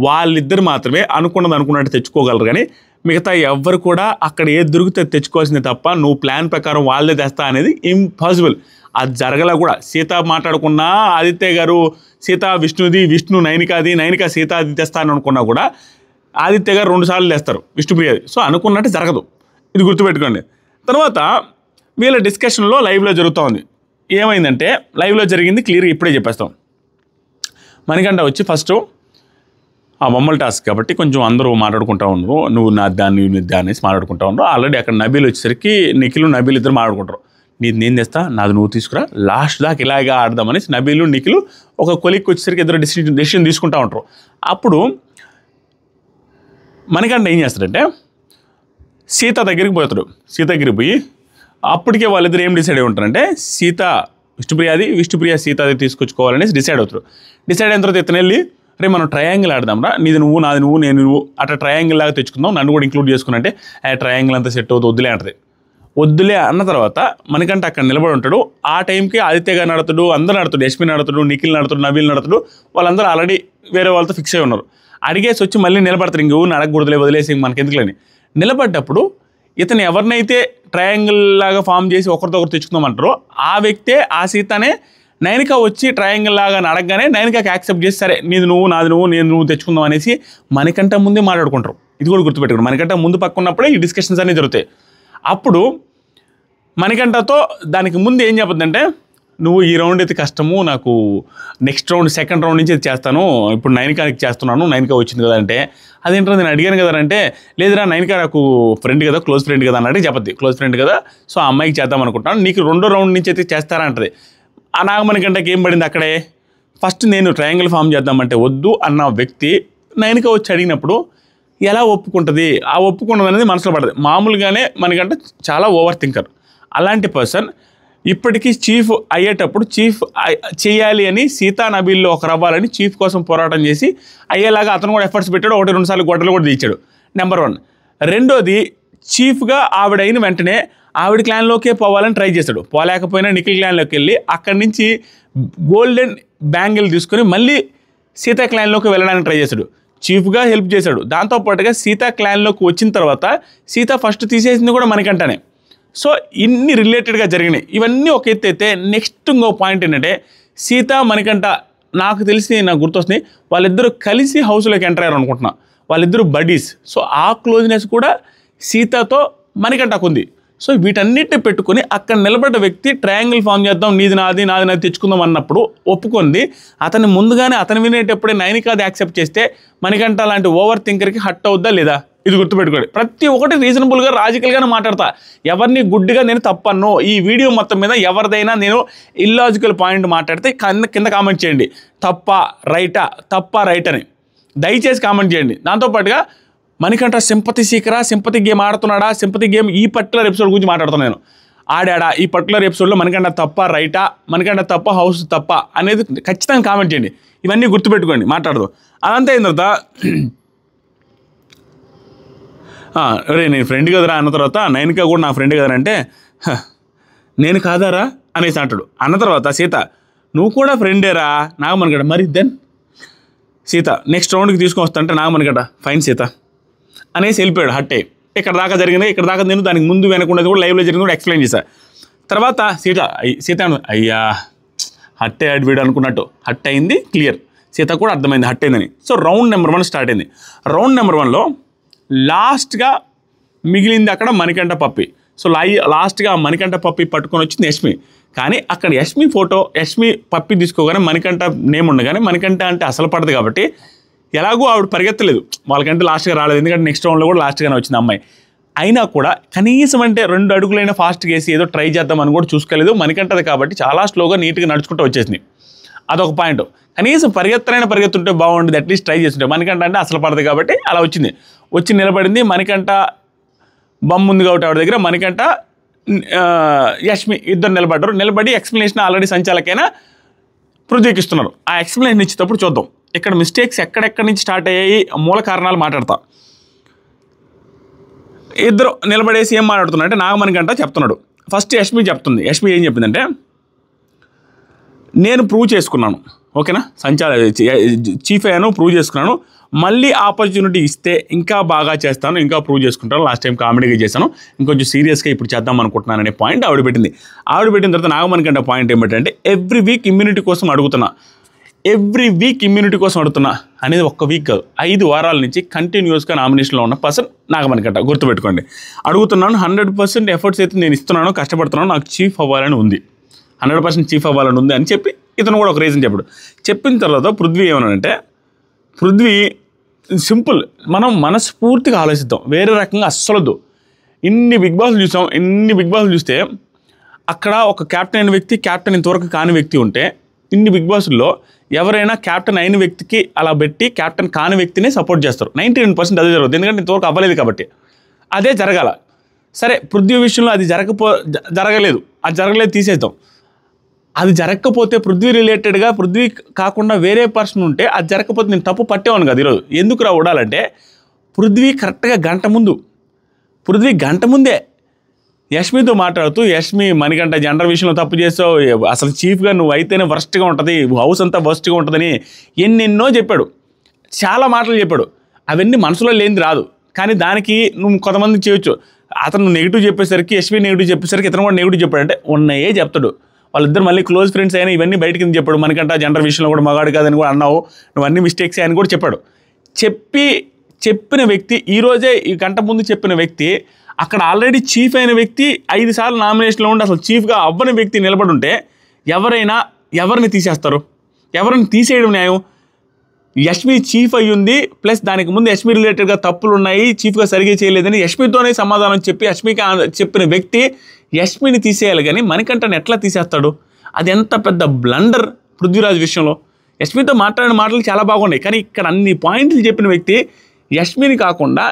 వాళ్ళిద్దరు మాత్రమే అనుకున్నట్టు తెచ్చుకోగలరు. కానీ మిగతా ఎవ్వరు కూడా అక్కడ ఏది దొరికితే తెచ్చుకోవాల్సిందే తప్ప నువ్వు ప్లాన్ ప్రకారం వాళ్ళే తెస్తా అనేది ఇంపాసిబుల్. అది జరగలా కూడా. సీత మాట్లాడుకున్నా ఆదిత్య గారు సీత విష్ణుది, విష్ణు నైనికాది, నైనిక సీతాది తెస్తాను అనుకున్నా కూడా ఆదిత్య గారు 2 సార్లు తెస్తారు విష్ణుప్రియది. సో అనుకున్నట్టు జరగదు, ఇది గుర్తుపెట్టుకోండి. తర్వాత వీళ్ళ డిస్కషన్లో లైవ్లో జరుగుతూ ఉంది. ఏమైందంటే లైవ్లో జరిగింది క్లియర్గా ఇప్పుడే చెప్పేస్తాం. మణికంఠ వచ్చి ఫస్ట్ ఆ బొమ్మల టాస్క్ కాబట్టి కొంచెం అందరూ మాట్లాడుకుంటూ ఉన్నారు, నువ్వు నా దాన్ని అనేసి మాట్లాడుకుంటూ ఉన్నారు. ఆల్రెడీ అక్కడ నబీల్ వచ్చేసరికి నిఖిల్ నబీల్ ఇద్దరు మాట్లాడుకుంటారు. నీది నేను తెస్తా, నాది నువ్వు తీసుకురా, లాస్ట్ దాకా ఇలాగా ఆడదామనేసి నబీలు నిఖిల్ ఒక కొలిక్కి వచ్చేసరికి ఇద్దరు డెసిషన్ తీసుకుంటూ ఉంటారు. అప్పుడు మణికంఠ ఏం చేస్తాడంటే సీత దగ్గరికి పోతాడు. సీత దగ్గరికి పోయి అప్పటికే వాళ్ళిద్దరు ఏం డిసైడ్ అయి ఉంటారంటే సీత విష్ణుప్రియాది, విష్ణుప్రియ సీతాది తీసుకొచ్చుకోవాలనేసి డిసైడ్ అవుతారు. డిసైడ్ అయిన తర్వాత ఇతను వెళ్ళి రే మనం ట్రయాంగిల్ ఆడదాం రా, నీది నువ్వు నాది నువ్వు నేను నువ్వు అట్లా ట్రయాంగిల్ లాగా తెచ్చుకుందాం, నన్ను కూడా ఇంక్లూడ్ చేసుకున్నట్టే ట్రయాంగిల్ అంతా సెట్ అవుతుంది, వద్దులే అంటది. వద్దులే అన్న తర్వాత మనకంటే అక్కడ నిలబడి ఉంటాడు. ఆ టైంకి ఆదిత్య గారు నడుతాడు, అందరూ నడుతాడు, యశ్మి నడుతాడు, నిఖిల్ నడుతాడు, నబీల్ నడుతాడు. వాళ్ళందరూ ఆల్రెడీ వేరే వాళ్ళతో ఫిక్స్ అయి ఉన్నారు. అడిగేసి వచ్చి మళ్ళీ నిలబడతారు. ఇంక ఊరిని అడగకూడదులే, వదిలేసి మనకెందుకులని నిలబడ్డప్పుడు ఇతను ఎవరినైతే ట్రయాంగిల్ లాగా ఫామ్ చేసి ఒకరితో ఒకరు తెచ్చుకుందామంటారో ఆ వ్యక్తే ఆ సీతనే నైనిక వచ్చి ట్రయాంగిల్ లాగా అడగగానే నైనికకి యాక్సెప్ట్ చేసి సరే నీది నువ్వు నాది నువ్వు నేను నువ్వు తెచ్చుకుందాం అనేసి మనకంటే ముందే మాట్లాడుకుంటారు. ఇది కూడా గుర్తుపెట్టుకోండి, మనకంటే ముందు పక్క ఉన్నప్పుడే ఈ డిస్కషన్స్ అన్నీ జరుగుతాయి. అప్పుడు మణికంఠతో దానికి ముందు ఏం చెప్పొద్దంటే నువ్వు ఈ రౌండ్ అయితే కష్టము, నాకు నెక్స్ట్ రౌండ్ సెకండ్ రౌండ్ నుంచి చేస్తాను, ఇప్పుడు నైనికాకి చేస్తున్నాను, నైనిక వచ్చింది కదా అంటే అదేంటో నేను అడిగాను కదా అంటే లేదురా నైనిక నాకు ఫ్రెండ్ కదా, క్లోజ్ ఫ్రెండ్ కదా అన్నట్టు చెప్పద్ది. క్లోజ్ ఫ్రెండ్ కదా, సో ఆ అమ్మాయికి చేద్దాం అనుకుంటాను, నీకు 2వ రౌండ్ నుంచి అయితే చేస్తారా అంటది. ఆ నాగమణికంఠకి ఏం పడింది అక్కడే, ఫస్ట్ నేను ట్రయాంగిల్ ఫామ్ చేద్దామంటే వద్దు అన్న వ్యక్తి నైనిక వచ్చి అడిగినప్పుడు ఎలా ఒప్పుకుంటుంది, ఆ ఒప్పుకున్నది అనేది మనసులో పడదు. మామూలుగానే మనకంటే చాలా ఓవర్ థింకర్. అలాంటి పర్సన్ ఇప్పటికీ చీఫ్ అయ్యేటప్పుడు చీఫ్ చేయాలి అని సీతా నబీల్లో ఒకరు అవ్వాలని చీఫ్ కోసం పోరాటం చేసి అయ్యేలాగా అతను కూడా ఎఫర్ట్స్ పెట్టాడు. 1-2 సార్లు గొడ్డలు కూడా తీర్చాడు. నెంబర్ 1. రెండోది చీఫ్గా ఆవిడ అయిన వెంటనే ఆవిడ క్లాన్లోకే పోవాలని ట్రై చేశాడు. పోలేకపోయినా నిఖిల్ క్లాన్లోకి వెళ్ళి అక్కడి నుంచి గోల్డెన్ బ్యాంగిల్ తీసుకొని మళ్ళీ సీతా క్లాన్లోకి వెళ్ళడానికి ట్రై చేశాడు. చీఫ్గా హెల్ప్ చేశాడు. దాంతోపాటుగా సీతా క్లాన్లోకి వచ్చిన తర్వాత సీత ఫస్ట్ తీసేసింది కూడా మణికంఠనే. సో ఇన్ని రిలేటెడ్గా జరిగినాయి. ఇవన్నీ ఒక ఎత్తు అయితే నెక్స్ట్ ఇంకో పాయింట్ ఏంటంటే సీత మణికంఠ నాకు తెలిసి నాకు గుర్తొస్తుంది వాళ్ళిద్దరూ కలిసి హౌస్లోకి ఎంటర్ అయ్యారు అనుకుంటున్నా. వాళ్ళిద్దరూ బడీస్. సో ఆ క్లోజ్నెస్ కూడా సీతతో మణికంఠకు ఉంది. సో వీటన్నిటిని పెట్టుకుని అక్కడ నిలబడ్డ వ్యక్తి ట్రయాంగిల్ ఫామ్ చేద్దాం, నీది నాది నాది నాది తెచ్చుకుందాం అన్నప్పుడు ఒప్పుకుంది. అతన్ని ముందుగానే అతను వినేటప్పుడే నైనికాది యాక్సెప్ట్ చేస్తే మణికంఠ లాంటి ఓవర్ థింకర్కి హట్ అవుద్దా లేదా? ఇది గుర్తుపెట్టుకోండి. ప్రతి ఒక్కటి రీజనబుల్గా లాజికల్గానే మాట్లాడతా. ఎవరిని గుడ్డిగా నేను తప్పను. ఈ వీడియో మొత్తం మీద ఎవరిదైనా నేను ఇల్లాజికల్ పాయింట్ మాట్లాడితే కింద కామెంట్ చేయండి. తప్ప రైట్ అని దయచేసి కామెంట్ చేయండి. దాంతోపాటుగా మణికంఠ సింపతి గేమ్ ఆడుతున్నాడా, సింపతి గేమ్ ఈ పర్టికులర్ ఎపిసోడ్ గురించి మాట్లాడుతున్నాను నేను. ఆడాడా ఈ పర్టికులర్ ఎపిసోడ్లో మణికంఠ తప్ప రైటా, మణికంఠ తప్ప హౌస్ తప్ప అనేది ఖచ్చితంగా కామెంట్ చేయండి. ఇవన్నీ గుర్తుపెట్టుకోండి మాట్లాడదు. అదంతా అయిన తర్వాత రే నేను ఫ్రెండ్ కదరా అన్న తర్వాత నైనికా కూడా నా ఫ్రెండ్ కదరా అంటే నేను కాదారా అనేసి అంటాడు. అన్న తర్వాత సీత నువ్వు కూడా ఫ్రెండేరా నాగమణిగడ్డ. మరి దెన్ సీత నెక్స్ట్ రౌండ్కి తీసుకొని వస్తా అంటే నాగమణిగడ్డ ఫైన్ సీత అనేసి వెళ్ళిపోయాడు. హట్టే ఇక్కడ దాకా జరిగింది, ఇక్కడ దాకా నేను దానికి ముందు వెనకున్నది కూడా లైవ్లో జరిగింది కూడా ఎక్స్ప్లెయిన్ చేశా. తర్వాత సీత అయ్యా హట్టే వీడు అనుకున్నట్టు హట్ అయింది, క్లియర్. సీత కూడా అర్థమైంది హట్ అయిందని. సో రౌండ్ నెంబర్ 1 స్టార్ట్ అయింది. రౌండ్ నెంబర్ 1లో లాస్ట్గా మిగిలింది అక్కడ మణికంఠ పప్పి. సో లాస్ట్గా మణికంఠ పప్పి పట్టుకొని వచ్చింది యష్మి. కానీ అక్కడ యష్మి పప్పి తీసుకోగానే మణికంఠ నేమ్ ఉండగానే మణికంఠ అంటే అసలు పడదు కాబట్టి ఎలాగో ఆవిడ పరిగెత్తలేదు, వాళ్ళకంటే లాస్ట్గా రాలేదు. ఎందుకంటే నెక్స్ట్ రౌండ్లో కూడా లాస్ట్గానే వచ్చింది అమ్మాయి. అయినా కూడా కనీసం అంటే 2 అడుగులైనా ఫాస్ట్గా వేసి ఏదో ట్రై చేద్దామని కూడా చూసుకోలేదు. మణికంఠది కాబట్టి చాలా స్లోగా నీట్గా నడుచుకుంటూ వచ్చేసింది. అదొక పాయింట్. కనీసం పరిగెత్తుంటే బాగుండేది, అట్లీస్ట్ ట్రై చేస్తుంటే. మణికంఠ అంటే అసలు పడదు కాబట్టి అలా వచ్చింది. వచ్చి నిలబడింది. మణికంఠ బొమ్మ ఉంది కాబట్టి ఆవిడ దగ్గర. మణికంఠ యష్మి ఇద్దరు నిలబడి ఎక్స్ప్లెనేషన్ ఆల్రెడీ సంచాలకైనా పృథ్వీకి ఇస్తున్నారు. ఆ ఎక్స్ప్లెనేషన్ ఇచ్చేటప్పుడు చూద్దాం ఇక్కడ మిస్టేక్స్ ఎక్కడెక్కడి నుంచి స్టార్ట్ అయ్యాయి, మూల కారణాలు మాట్లాడతా. ఇద్దరు నిలబడేసి ఏం మాట్లాడుతున్నారు అంటే నాగమణికంఠ చెప్తున్నాడు. ఫస్ట్ యష్మి చెప్తుంది. యష్మి ఏం చెప్పిందంటే నేను ప్రూవ్ చేసుకున్నాను, ఓకేనా, చీఫ్ అయ్యాను, ప్రూవ్ చేసుకున్నాను, మళ్ళీ ఆపర్చునిటీ ఇస్తే ఇంకా బాగా చేస్తాను, ఇంకా ప్రూవ్ చేసుకుంటాను. లాస్ట్ టైం కామెడీగా చేశాను, ఇంకొంచెం సీరియస్గా ఇప్పుడు చేద్దాం అనుకుంటున్నాను అనే పాయింట్ ఆవిడ పెట్టింది. ఆవిడ పెట్టిన తర్వాత నాగమణికంఠ పాయింట్ ఏమిటంటే ఎవ్రీ వీక్ ఇమ్యూనిటీ కోసం అడుగుతున్నా అనేది ఒక్క వీక్ కాదు, 5 వారాల నుంచి కంటిన్యూస్గా నామినేషన్లో ఉన్న పర్సన్ నాగమణికంఠ. గుర్తుపెట్టుకోండి. అడుగుతున్నాను, 100% ఎఫర్ట్స్ అయితే నేను ఇస్తున్నాను, కష్టపడుతున్నాను, నాకు చీఫ్ అవ్వాలని ఉంది, 100% చీఫ్ అవ్వాలని ఉంది అని చెప్పి ఇతను కూడా ఒక రీజన్ చెప్పిన తర్వాత పృథ్వీ ఏమన్నాడంటే పృథ్వీ సింపుల్, మనం మనస్ఫూర్తిగా ఆలోచిద్దాం, వేరే రకంగా అస్సలొద్దు. ఇన్ని బిగ్ బాస్లు చూస్తే అక్కడ ఒక క్యాప్టెన్ అయిన వ్యక్తి, క్యాప్టెన్ ఇంతవరకు కాని వ్యక్తి ఉంటే ఇన్ని బిగ్ బాస్ల్లో ఎవరైనా క్యాప్టెన్ అయిన వ్యక్తికి అలా పెట్టి క్యాప్టెన్ కాని వ్యక్తిని సపోర్ట్ చేస్తారు. 99% అదే జరుగుతుంది, ఎందుకంటే ఇంతవరకు అవ్వలేదు కాబట్టి. అదే జరగాల. సరే పృథ్వీ విషయంలో అది జరగలేదు తీసేద్దాం. అది జరగకపోతే పృథ్వీ రిలేటెడ్గా పృథ్వీ కాకుండా వేరే పర్సన్ ఉంటే అది జరగకపోతే నేను తప్పు పట్టేవాను కదా ఈరోజు. ఎందుకు ఉండాలంటే పృథ్వీ కరెక్ట్గా గంట ముందే యష్మితో మాట్లాడుతూ యష్మి మణికంఠ జెండర్ విషయంలో తప్పు చేసావు, అసలు చీఫ్గా నువ్వు అయితేనే వర్స్ట్గా ఉంటుంది, హౌస్ అంతా వర్స్ట్గా ఉంటుందని ఎన్నెన్నో చెప్పాడు, చాలా మాటలు చెప్పాడు. అవన్నీ మనసులో లేనిది రాదు, కానీ దానికి నువ్వు కొంతమందికి చేయొచ్చు. అతను నెగిటివ్ చెప్పేసరికి యష్మి నెగిటివ్ చెప్పేసరికి ఇతను కూడా నెగిటివ్ చెప్పాడు అంటే ఉన్నాయే చెప్తాడు. వాళ్ళిద్దరు మళ్ళీ క్లోజ్ ఫ్రెండ్స్ అయినా ఇవన్నీ బయటికి చెప్పాడు. మణికంఠ జెండర్ విషయంలో కూడా మగాడు కాదని కూడా అన్నావు, నువ్వు అన్ని మిస్టేక్స్ అని కూడా చెప్పాడు. చెప్పిన వ్యక్తి ఈరోజే ఈ గంట ముందు చెప్పిన వ్యక్తి అక్కడ ఆల్రెడీ చీఫ్ అయిన వ్యక్తి 5 సార్లు నామినేషన్లో ఉండి అసలు చీఫ్గా అవ్వని వ్యక్తి నిలబడి ఉంటే ఎవరిని తీసేస్తారు? ఎవరిని తీసేయడం న్యాయం? యష్మి చీఫ్ అయ్యింది, ప్లస్ దానికి ముందు యష్మి రిలేటెడ్గా తప్పులు ఉన్నాయి, చీఫ్గా సరిగ్గా చేయలేదని యష్మితోనే సమాధానం చెప్పి యష్మికి చెప్పిన వ్యక్తి యష్మిని తీసేయాలి, కానీ మణికంఠని ఎట్లా తీసేస్తాడు? అది ఎంత పెద్ద బ్లండర్ పృథ్వీరాజ్ విషయంలో. యష్మితో మాట్లాడిన మాటలు చాలా బాగున్నాయి, కానీ ఇక్కడ అన్ని పాయింట్లు చెప్పిన వ్యక్తి యష్మిని కాకుండా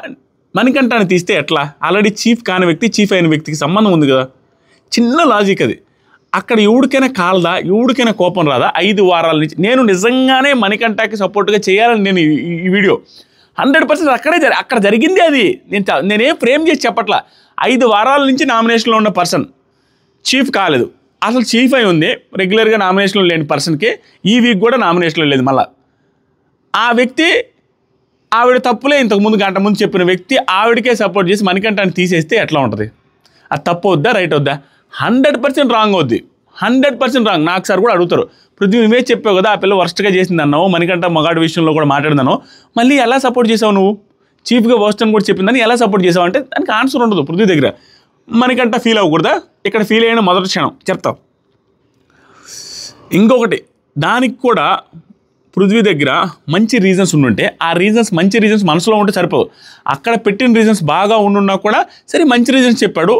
మణికంఠని తీస్తే ఎట్లా? ఆల్రెడీ చీఫ్ కాని వ్యక్తి చీఫ్ అయిన వ్యక్తికి సంబంధం ఉంది కదా. చిన్న లాజిక్ అది. అక్కడ ఎవడికైనా కాలదా, ఎవడికైనా కోపం రాదా? 5 వారాల నుంచి నేను నిజంగానే మణికంఠకి సపోర్ట్గా చేయాలని నేను ఈ వీడియో 100% అక్కడ జరిగింది అది. నేనేం ఫ్రేమ్ చేసి చెప్పట్లా. 5 వారాల నుంచి నామినేషన్లో ఉన్న పర్సన్ చీఫ్ కాలేదు, అసలు చీఫ్ అయి ఉంది. రెగ్యులర్గా నామినేషన్లో లేని పర్సన్కి ఈ వీక్ కూడా నామినేషన్లో లేదు. మళ్ళీ ఆ వ్యక్తి ఆవిడ తప్పులే ఇంతకుముందు గంట ముందు చెప్పిన వ్యక్తి ఆవిడకే సపోర్ట్ చేసి మణికంఠాన్ని తీసేస్తే ఎట్లా ఉంటుంది? అది తప్పు వద్దా రైట్ వద్దా? 100% రాంగ్ అవుద్ది. 100% రాంగ్. నాకు సార్ కూడా అడుగుతారు, పృథ్వీ నువ్వే చెప్పావు కదా ఆ పిల్ల వర్స్ట్గా చేసింది అన్నావు, మణికంఠ మగాడి విషయంలో కూడా మాట్లాడిందను, మళ్ళీ ఎలా సపోర్ట్ చేసావు నువ్వు? చీఫ్గా వర్స్ట్ అని కూడా చెప్పిందని ఎలా సపోర్ట్ చేసావు అంటే దానికి ఆన్సర్ ఉండదు పృథ్వీ దగ్గర. మణికంఠ ఫీల్ అవ్వకూడదా? ఇక్కడ ఫీల్ అయిన మొదటి క్షణం చెప్తాం. ఇంకొకటి, దానికి కూడా పృథ్వీ దగ్గర మంచి రీజన్స్ ఉండుంటే ఆ రీజన్స్ మంచి రీజన్స్ మనసులో ఉంటే సరిపోదు. అక్కడ పెట్టిన రీజన్స్ బాగా ఉండున్నా కూడా సరే మంచి రీజన్స్ చెప్పాడు,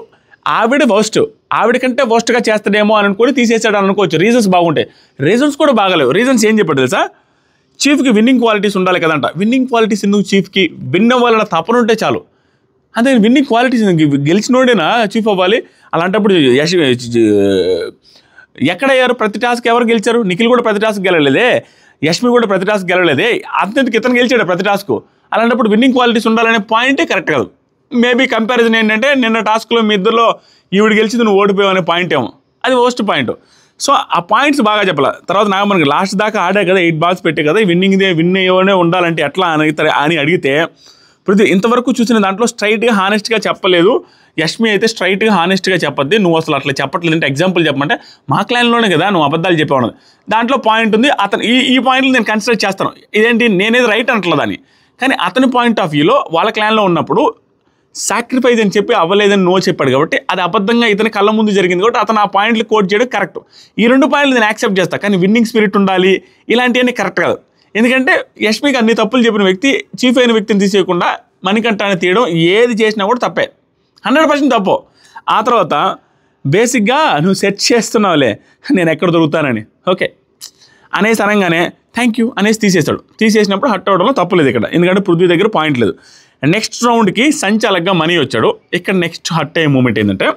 ఆవిడ వర్స్ట్, ఆవిడకంటే వర్స్ట్గా చేస్తాడేమో అని అనుకొని తీసేసాడు అని అనుకోవచ్చు. రీజన్స్ బాగుంటాయి, రీజన్స్ కూడా బాగాలేవు. రీజన్స్ ఏం చెప్పాడు తెలుసా? చీఫ్కి విన్నింగ్ క్వాలిటీస్ ఉండాలి కదంట. విన్నింగ్ క్వాలిటీస్ ఎందుకు చీఫ్కి? విన్ అవ్వాలన్న తపన ఉంటే చాలు. అంతే, విన్నింగ్ క్వాలిటీస్ గెలిచినోడేనా చీఫ్ అవ్వాలి? అలాంటప్పుడు ఎక్కడయ్యారు? ప్రతి టాస్క్ ఎవరు గెలిచారు? నిఖిల్ కూడా ప్రతి టాస్క్ గెలవలేదే, యష్మి కూడా ప్రతి టాస్క్ గెలవలేదే, అంతకు ఇతను గెలిచాడు ప్రతి టాస్క్. అలాంటప్పుడు విన్నింగ్ క్వాలిటీస్ ఉండాలనే పాయింటే కరెక్ట్ కాదు. మేబీ కంపారిజన్ ఏంటంటే నిన్న టాస్క్లో మీ ఇద్దరిలో ఈవిడ గెలిచింది నువ్వు ఓడిపోయావు అనే పాయింట్ ఏమో, అది వర్స్ట్ పాయింట్. సో ఆ పాయింట్స్ బాగా చెప్పాలి. తర్వాత నాకు మనకి లాస్ట్ దాకా ఆడే కదా, 8 balls పెట్టే కదా, విన్ అయ్యేవనే ఉండాలంటే ఎట్లా అని అడిగితే పృథ్వీ ఇంతవరకు చూసిన దాంట్లో స్ట్రైట్గా హానెస్ట్గా చెప్పలేదు. యష్మి అయితే స్ట్రైట్గా హానెస్ట్గా చెప్పద్ది, నువ్వు అసలు అట్లా చెప్పట్లేదు అంటే ఎగ్జాంపుల్ చెప్పమంటే మా క్లైన్లోనే కదా నువ్వు అబద్ధాలు చెప్పేవాడు. దాంట్లో పాయింట్ ఉంది, అతను ఈ పాయింట్లు నేను కన్సిడర్ చేస్తాను. ఇదేంటి నేనేది రైట్ అంటలేదు అని, కానీ అతని పాయింట్ ఆఫ్ వ్యూలో వాళ్ళ క్లాన్లో ఉన్నప్పుడు సాక్రిఫైస్ అని చెప్పి అవ్వలేదని నో చెప్పాడు కాబట్టి అది అబద్ధంగా ఇతని కళ్ళ ముందు జరిగింది కాబట్టి అతను ఆ పాయింట్లు కోట్ చేయడం కరెక్ట్. ఈ 2 పాయింట్లు నేను యాక్సెప్ట్ చేస్తాను, కానీ విన్నింగ్ స్పిరిట్ ఉండాలి ఇలాంటివన్నీ కరెక్ట్ కాదు. ఎందుకంటే యష్మికి అన్ని తప్పులు చెప్పిన వ్యక్తి చీఫ్ అయిన వ్యక్తిని తీసేయకుండా మణికంఠాన్ని తీయడం ఏది చేసినా కూడా తప్పే, 100% తప్పు. ఆ తర్వాత బేసిక్గా నువ్వు సెట్ చేస్తున్నావులే నేను ఎక్కడ దొరుకుతానని ఓకే అనేసి అనగానే థ్యాంక్ యూ అనేసి తీసేస్తాడు. తీసేసినప్పుడు హట్ అవ్వడంలో తప్పులేదు ఇక్కడ, ఎందుకంటే పృథ్వీ దగ్గర పాయింట్ లేదు. నెక్స్ట్ రౌండ్కి సంచాలక్గా మనీ వచ్చాడు. ఇక్కడ నెక్స్ట్ హట్ అయ్యే మూమెంట్ ఏంటంటే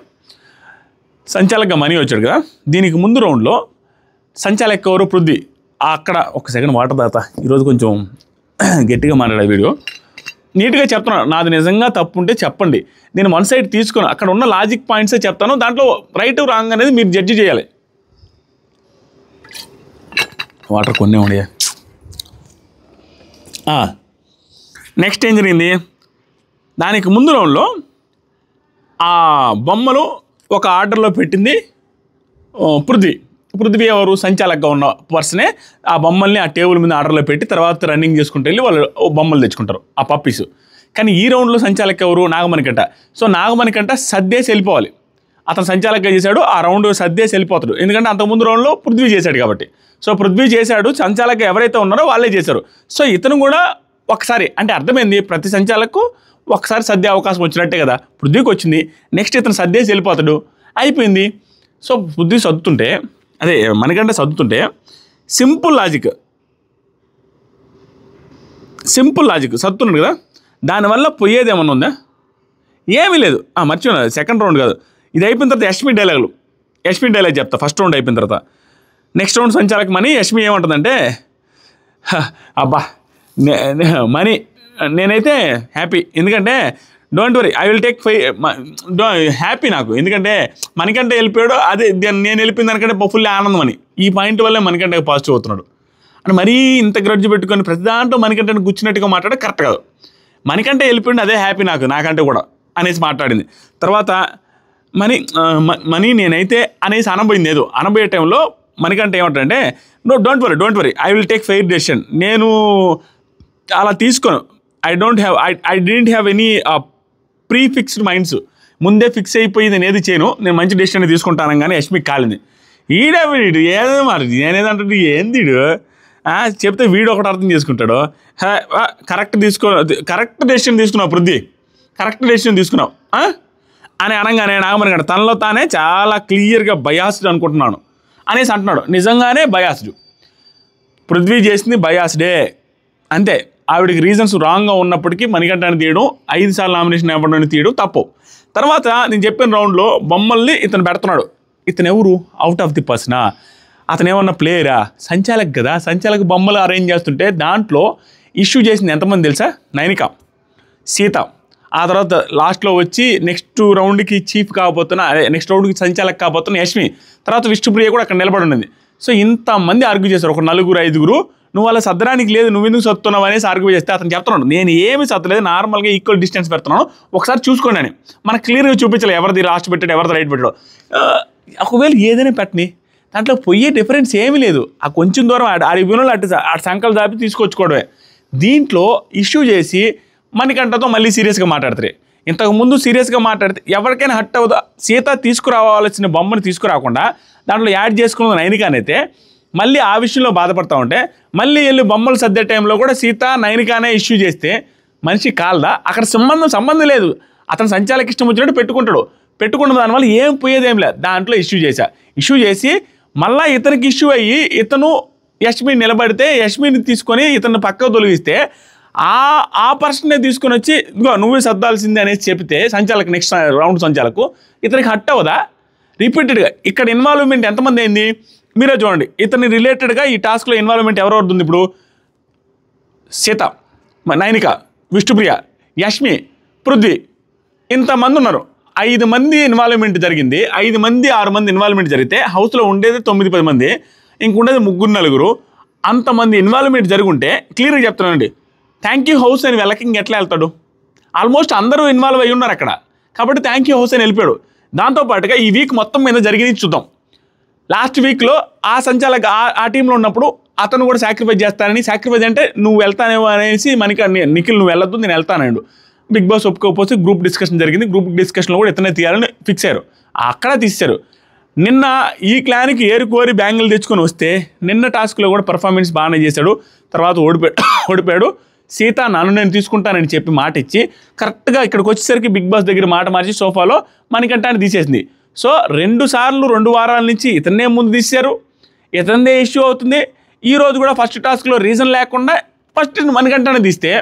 సంచాలక్గా మనీ వచ్చాడు కదా, దీనికి ముందు రౌండ్లో సంచాలక్ ఎవరు? పృథ్వీ. అక్కడ ఒక సెకండ్ వాటర్ తాత, ఈరోజు కొంచెం గట్టిగా మాట్లాడే వీడియో నీట్గా చెప్తున్నాను. నాది నిజంగా తప్పు ఉంటే చెప్పండి, నేను వన్ సైడ్ తీసుకుని అక్కడ ఉన్న లాజిక్ పాయింట్సే చెప్తాను, దాంట్లో రైట్ రాంగ్ అనేది మీరు జడ్జి చేయాలి. వాటర్ కొన్నే ఉండే. నెక్స్ట్ ఏం జరిగింది? దానికి ముందు రౌండ్లో ఆ బొమ్మలు ఒక ఆర్డర్లో పెట్టింది పృథ్వీ ఎవరు? సంచాలక్గా ఉన్న పర్సనే ఆ బొమ్మల్ని ఆ టేబుల్ మీద ఆర్డర్లో పెట్టి తర్వాత రన్నింగ్ చేసుకుంటూ వెళ్ళి వాళ్ళు బొమ్మలు తెచ్చుకుంటారు ఆ పప్పీస్. కానీ ఈ రౌండ్లో సంచాలక్ ఎవరు? నాగమణికంఠ. సో నాగమణికంఠ సర్దేసి వెళ్ళిపోవాలి. అతను సంచాలక్గా చేశాడు, ఆ రౌండ్ సర్దేసి వెళ్ళిపోతాడు, ఎందుకంటే అంతకుముందు రౌండ్లో పృథ్వీ చేశాడు కాబట్టి. సో పృథ్వీ చేశాడు, సంచాలక్గా ఎవరైతే ఉన్నారో వాళ్ళే చేశారు. సో ఇతను కూడా ఒకసారి అంటే అర్థమైంది, ప్రతి సంచాలకు ఒకసారి సర్దే అవకాశం వచ్చినట్టే కదా, పృథ్వీకి వచ్చింది. నెక్స్ట్ ఇతను సర్దేసి వెళ్ళిపోతాడు, అయిపోయింది. సో పృథ్వీ సర్దుతుంటే అదే మణికంఠ సర్దుతుంటే సింపుల్ లాజిక్ సర్దుతున్నాడు కదా, దానివల్ల పోయేది ఏమన్నా ఉందా? ఏమీ లేదు. మర్చిపోయినా, సెకండ్ రౌండ్ కాదు, ఇది అయిపోయిన తర్వాత యష్మి డైలాగ్ చెప్తా. ఫస్ట్ రౌండ్ అయిపోయిన తర్వాత నెక్స్ట్ రౌండ్ సంచాలక్ మనీ. యష్మి ఏమంటుందంటే అబ్బా మనీ నేనైతే హ్యాపీ, ఎందుకంటే don't worry I will take happy నాకు, ఎందుకంటే మణికంఠ వెళ్ళిపోయాడు, అదే నేను వెళ్ళిపోయిన దానికంటే ఫుల్ ఆనందం అని. ఈ పాయింట్ వల్లే మణికంఠ పాజిటివ్ అవుతున్నాడు. అంటే మరీ ఇంత గ్రడ్జ్ పెట్టుకొని ప్రతి దాంట్లో మణికంఠని గుచ్చినట్టుగా మాట్లాడే కరెక్ట్ కాదు. మణికంఠ వెళ్ళిపోయింది, అదే హ్యాపీ నాకంటే కూడా అనేసి మాట్లాడింది. తర్వాత మనీ నేనైతే అనేసి అనబోయింది. ఏదో అనబోయే టైంలో మణికంఠ ఏమంటాడంటే don't worry I will take fair decision, నేను అలా తీసుకోను, I didn't have any prefixed minds, ముందే ఫిక్స్ అయిపోయి నేను ఏది చేయను, నేను మంచి డెసిషన్ తీసుకుంటాను. కానీ యష్మికి కాలింది. వీడు ఏదో మరి నేనేదంటే ఏంది చెప్తే వీడు ఒకటి అర్థం చేసుకుంటాడు. కరెక్ట్ డెసిషన్ తీసుకున్నావు పృథ్వీ, కరెక్ట్ డెసిషన్ తీసుకున్నావు అని అనగానే నాగమణికంఠ తనలో తానే చాలా క్లియర్గా బయాస్డ్ అనుకుంటున్నాను అనేసి అంటున్నాడు. నిజంగానే బయాస్డ్, పృథ్వీ చేసింది బయాస్డే అంతే. ఆవిడకి రీజన్స్ రాంగ్గా ఉన్నప్పటికీ మణికంఠాన్ని తీయడం, 5 సార్లు నామినేషన్ ఇవ్వడం తీయడం తప్పు. తర్వాత నేను చెప్పిన రౌండ్లో బొమ్మల్ని ఇతను పెడుతున్నాడు. ఇతను ఎవరు? అవుట్ ఆఫ్ ది పర్సనా? అతను ఏమన్నా ప్లేయరా? సంచాలక్ కదా, సంచాలక్ బొమ్మలు అరేంజ్ చేస్తుంటే దాంట్లో ఇష్యూ చేసింది ఎంతమంది తెలుసా? నైనిక, సీత, ఆ తర్వాత లాస్ట్లో వచ్చి నెక్స్ట్ రౌండ్కి చీఫ్ కాబోతున్న నెక్స్ట్ రౌండ్కి సంచాలక కాబోతున్న యష్మి, తర్వాత విష్ణుప్రియ కూడా అక్కడ నిలబడి ఉన్నది. సో ఇంతమంది ఆర్గ్యూ చేశారు, ఒక 4-5 నువ్వు అలా సర్దడానికి లేదు, నువ్వు ఎందుకు సత్తున్నావు అనేసి ఆర్గ్యూ చేస్తే అతను చెప్తున్నాడు నేను ఏమి సత్తలేదు, నార్మల్గా ఈక్వల్ డిస్టెన్స్ పెడుతున్నాను, ఒకసారి చూసుకోండి అని. మనకు క్లియర్గా చూపించాలి ఎవరిది లాస్ట్ పెట్టాడు ఎవరిది రైట్ పెట్టాడు. ఒకవేళ ఏదైనా పెట్టని దాంట్లో పోయే డిఫరెన్స్ ఏమీ లేదు. ఆ కొంచెం దూరం ఆడి వినోళ్ళు అటు సంకలు దాపి తీసుకొచ్చుకోవడమే. దీంట్లో ఇష్యూ చేసి మణికంఠతో మళ్ళీ సీరియస్గా మాట్లాడతారు. ఇంతకుముందు సీరియస్గా మాట్లాడితే ఎవరికైనా హట్ అవుదా? సీత తీసుకురావాల్సిన బొమ్మను తీసుకురాకుండా దాంట్లో యాడ్ చేసుకున్న నైనికానైతే మళ్ళీ ఆ విషయంలో బాధపడతా ఉంటే మళ్ళీ వెళ్ళి బొమ్మలు సర్దే టైంలో కూడా సీత నైనికానే ఇష్యూ చేస్తే మనిషి కాలదా? అక్కడ సంబంధం లేదు. అతను సంచాలకి ఇష్టం వచ్చినట్టు పెట్టుకున్న దానివల్ల ఏం పోయేదేం లేదు. దాంట్లో ఇష్యూ చేసి మళ్ళీ ఇతనికి ఇష్యూ అయ్యి ఇతను యష్మి నిలబడితే యష్మిని తీసుకొని ఇతను పక్కకు తొలగిస్తే ఆ పర్సన్నే తీసుకొని వచ్చి ఇదిగో నువ్వే సర్దాల్సిందే అనేసి చెప్తే సంచాలకు నెక్స్ట్ రౌండ్ సంచాలకు ఇతనికి హట్ అవ్వదా? రిపీటెడ్గా ఇక్కడ ఇన్వాల్వ్మెంట్ ఎంతమంది అయింది మీరే చూడండి. ఇతని రిలేటెడ్గా ఈ టాస్క్లో ఇన్వాల్వ్మెంట్ ఎవరెవరు ఉంది ఇప్పుడు? సీత, నైనిక, విష్ణుప్రియ, యష్మి, పృథ్వీ, ఇంతమంది ఉన్నారు. 5 మంది ఇన్వాల్వ్మెంట్ జరిగింది. 6 మంది ఇన్వాల్వ్మెంట్ జరిగితే హౌస్లో ఉండేది 9-10 మంది, ఇంకుండేది 3-4. అంతమంది ఇన్వాల్వ్మెంట్ జరుగుంటే క్లియర్గా చెప్తున్నానండి, థ్యాంక్ యూ హౌస్ అని వెళ్ళకి ఎట్లా వెళ్తాడు? ఆల్మోస్ట్ అందరూ ఇన్వాల్వ్ అయ్యి ఉన్నారు అక్కడ, కాబట్టి థ్యాంక్ యూ హౌస్ అని వెళ్ళిపోయాడు. దాంతోపాటుగా ఈ వీక్ మొత్తం మీద జరిగింది చూద్దాం. లాస్ట్ వీక్లో ఆ సంచాలక ఆ టీంలో ఉన్నప్పుడు అతను కూడా సాక్రిఫైస్ చేస్తానని, సాక్రిఫైస్ అంటే నువ్వు వెళ్తానేమో అనేసి మనకి నిఖిల్ నువ్వు వెళ్ళొద్దు నేను వెళ్తానండు. బిగ్ బాస్ ఒప్పుకోకపోతే గ్రూప్ డిస్కషన్ జరిగింది. గ్రూప్ డిస్కషన్లో కూడా ఇతనే తీయాలని ఫిక్స్ అయ్యారు, అక్కడ తీశారు. నిన్న ఈ క్లాన్కి ఏరుకోరి బ్యాంగిల్ తెచ్చుకొని వస్తే నిన్న టాస్క్లో కూడా పర్ఫార్మెన్స్ బాగానే చేశాడు. తర్వాత ఓడిపోయాడు. సీత నన్ను నేను తీసుకుంటానని చెప్పి మాట ఇచ్చి కరెక్ట్గా ఇక్కడికి వచ్చేసరికి బిగ్ బాస్ దగ్గర మాట మార్చి సోఫాలో మణికంఠాన్ని తీసేసింది. సో 2 సార్లు 2 వారాల నుంచి ఇతన్నే ముందు తీశారు, ఇతనిదే ఇష్యూ అవుతుంది. ఈరోజు కూడా ఫస్ట్ టాస్క్లో రీజన్ లేకుండా ఫస్ట్ మణికంఠాన్ని తీస్తే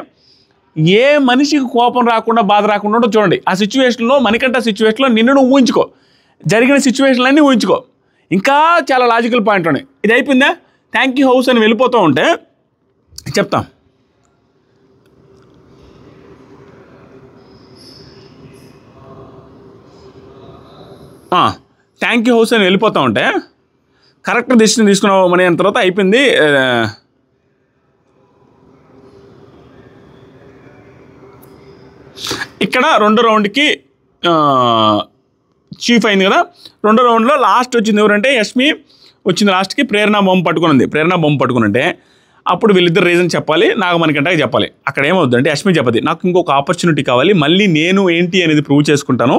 ఏ మనిషికి కోపం రాకుండా బాధ రాకుండా చూడండి. ఆ సిచ్యువేషన్లో మణికంఠ సిచ్యువేషన్లో నిన్ను నువ్వు ఊహించుకో, జరిగిన సిచ్యువేషన్లన్నీ ఊహించుకో. ఇంకా చాలా లాజికల్ పాయింట్ ఉన్నాయి. ఇది అయిపోయిందా? థ్యాంక్ యూ హౌస్ అని వెళ్ళిపోతూ ఉంటే చెప్తాం. థ్యాంక్ యూ హౌస్ అని వెళ్ళిపోతూ ఉంటే కరెక్ట్ డెసిషన్ తీసుకున్నావు మన తర్వాత అయిపోయింది. ఇక్కడ 2వ రౌండ్కి చీఫ్ అయింది కదా. 2వ రౌండ్లో లాస్ట్ వచ్చింది ఎవరంటే యష్మి వచ్చింది. లాస్ట్కి ప్రేరణ బొమ్మ పట్టుకుని ఉంటే అప్పుడు వీళ్ళిద్దరు రీజన్ చెప్పాలి, నాగమణికంఠకి చెప్పాలి. అక్కడ ఏమవుతుందంటే యష్మి చెప్పది నాకు ఇంకొక ఆపర్చునిటీ కావాలి, మళ్ళీ నేను ఏంటి అనేది ప్రూవ్ చేసుకుంటాను,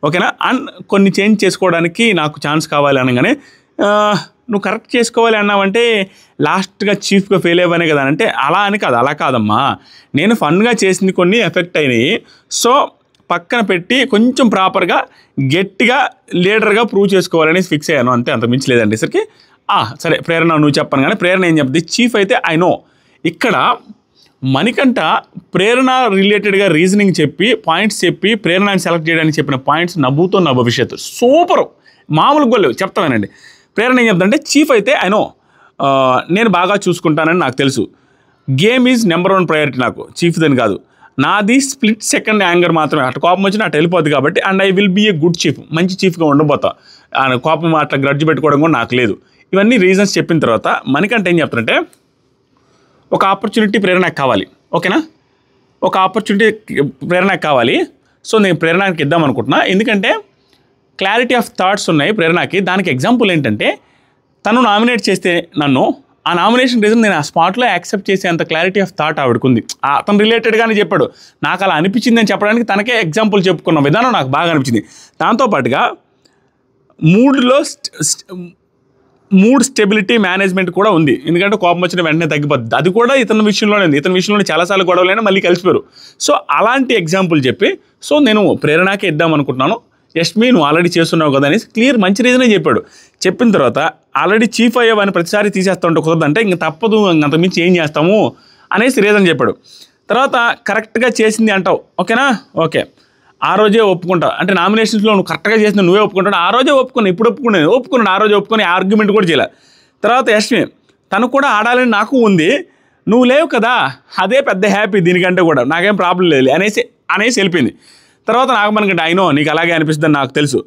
ఓకేనా, అండ్ కొన్ని చేంజ్ చేసుకోవడానికి నాకు ఛాన్స్ కావాలి అనగానే నువ్వు కరెక్ట్ చేసుకోవాలి అన్నావంటే లాస్ట్గా చీఫ్గా ఫెయిల్ అయ్యావనే కదా అంటే అలా కాదమ్మా, నేను ఫన్గా చేసింది కొన్ని ఎఫెక్ట్ అయినాయి, సో పక్కన పెట్టి కొంచెం ప్రాపర్గా గట్టిగా లీడర్గా ప్రూవ్ చేసుకోవాలని ఫిక్స్ అయ్యాను, అంతే, అంత మించి లేదండి. సరికి సరే ప్రేరణ నువ్వు చెప్పను కానీ ప్రేరణ ఏం చెప్తుంది, చీఫ్ అయితే ఐ నో. ఇక్కడ మణికంఠ ప్రేరణ రిలేటెడ్గా రీజనింగ్ చెప్పి పాయింట్స్ చెప్పి ప్రేరణని సెలెక్ట్ చేయడానికి చెప్పిన పాయింట్స్ నవ్వుతో నా భవిష్యత్తు సూపర్, మామూలు గొల్లేవు. చెప్తామేనండి. ప్రేరణ ఏం చెప్తుందంటే చీఫ్ అయితే ఐ నో, నేను బాగా చూసుకుంటానని నాకు తెలుసు, గేమ్ ఈజ్ నెంబర్ 1 ప్రయారిటీ నాకు, చీఫ్దని కాదు, నాది స్ప్లిట్ సెకండ్ యాంగర్ మాత్రమే, అటు కోపం వచ్చి అటు వెళ్ళిపోద్ది కాబట్టి, and I will be a good chief, మంచి చీఫ్గా ఉండబోతా, కోపం అట్లా గ్రడ్జ్ పెట్టుకోవడం కూడా నాకు లేదు. ఇవన్నీ రీజన్స్ చెప్పిన తర్వాత మణికంఠ ఏం చెప్తారంటే ఒక ఆపర్చునిటీ ప్రేరణకు కావాలి, ఓకేనా, ఒక ఆపర్చునిటీ ప్రేరణకు కావాలి, సో నేను ప్రేరణకి ఇద్దాం అనుకుంటున్నా, ఎందుకంటే క్లారిటీ ఆఫ్ థాట్స్ ఉన్నాయి ప్రేరణకి. దానికి ఎగ్జాంపుల్ ఏంటంటే తను నామినేట్ చేస్తే నన్ను, ఆ నామినేషన్ రీజన్ నేను ఆ స్పాట్లో యాక్సెప్ట్ చేసే అంత క్లారిటీ ఆఫ్ థాట్ ఆవిడకుంది. అతను రిలేటెడ్గానే చెప్పాడు, నాకు అలా అనిపించింది అని చెప్పడానికి తనకే ఎగ్జాంపుల్ చెప్పుకున్న విధానం నాకు బాగా అనిపించింది. దాంతోపాటుగా మూడ్ స్టెబిలిటీ మేనేజ్మెంట్ కూడా ఉంది, ఎందుకంటే కోపం వచ్చిన వెంటనే తగ్గిపోద్ది, అది కూడా ఇతని విషయంలోనే ఉంది. ఇతని విషయంలోనే చాలాసార్లు గొడవలైనా మళ్ళీ కలిసిపోయారు. సో అలాంటి ఎగ్జాంపుల్ చెప్పి సో నేను ప్రేరణకే ఇద్దాం అనుకుంటున్నాను, యష్మి నువ్వు ఆల్రెడీ చేస్తున్నావు కదా అనేసి క్లియర్ మంచి రీజనే చెప్పాడు. చెప్పిన తర్వాత ఆల్రెడీ చీఫ్ అయ్యేవాడిని ప్రతిసారి తీసేస్తూ ఉంటే కుదరదంటే ఇంక తప్పదు, అంతకుమించి ఏం చేస్తాము అనేసి రీజన్ చెప్పాడు. తర్వాత కరెక్ట్గా చేసింది అంటావు, ఓకేనా, ఓకే, ఆ రోజే ఒప్పుకుంటా అంటే నామినేషన్స్లో నువ్వు కరెక్ట్గా చేసిన నువ్వే ఒప్పుకుంటావు, ఆ రోజే ఒప్పుకున్నాను, ఇప్పుడు ఒప్పుకున్నాను, ఆ రోజే ఒప్పుకొని ఆర్గ్యుమెంట్ కూడా చేయలే. తర్వాత యష్మి తను కూడా ఆడాలని నాకు ఉంది, నువ్వు లేవు కదా, అదే పెద్ద హ్యాపీ, దీనికంటే కూడా నాకేం ప్రాబ్లం లేదు అనేసి వెళ్ళిపోయింది. తర్వాత నాగమణి అయినో నీకు అలాగే అనిపిస్తుందని నాకు తెలుసు.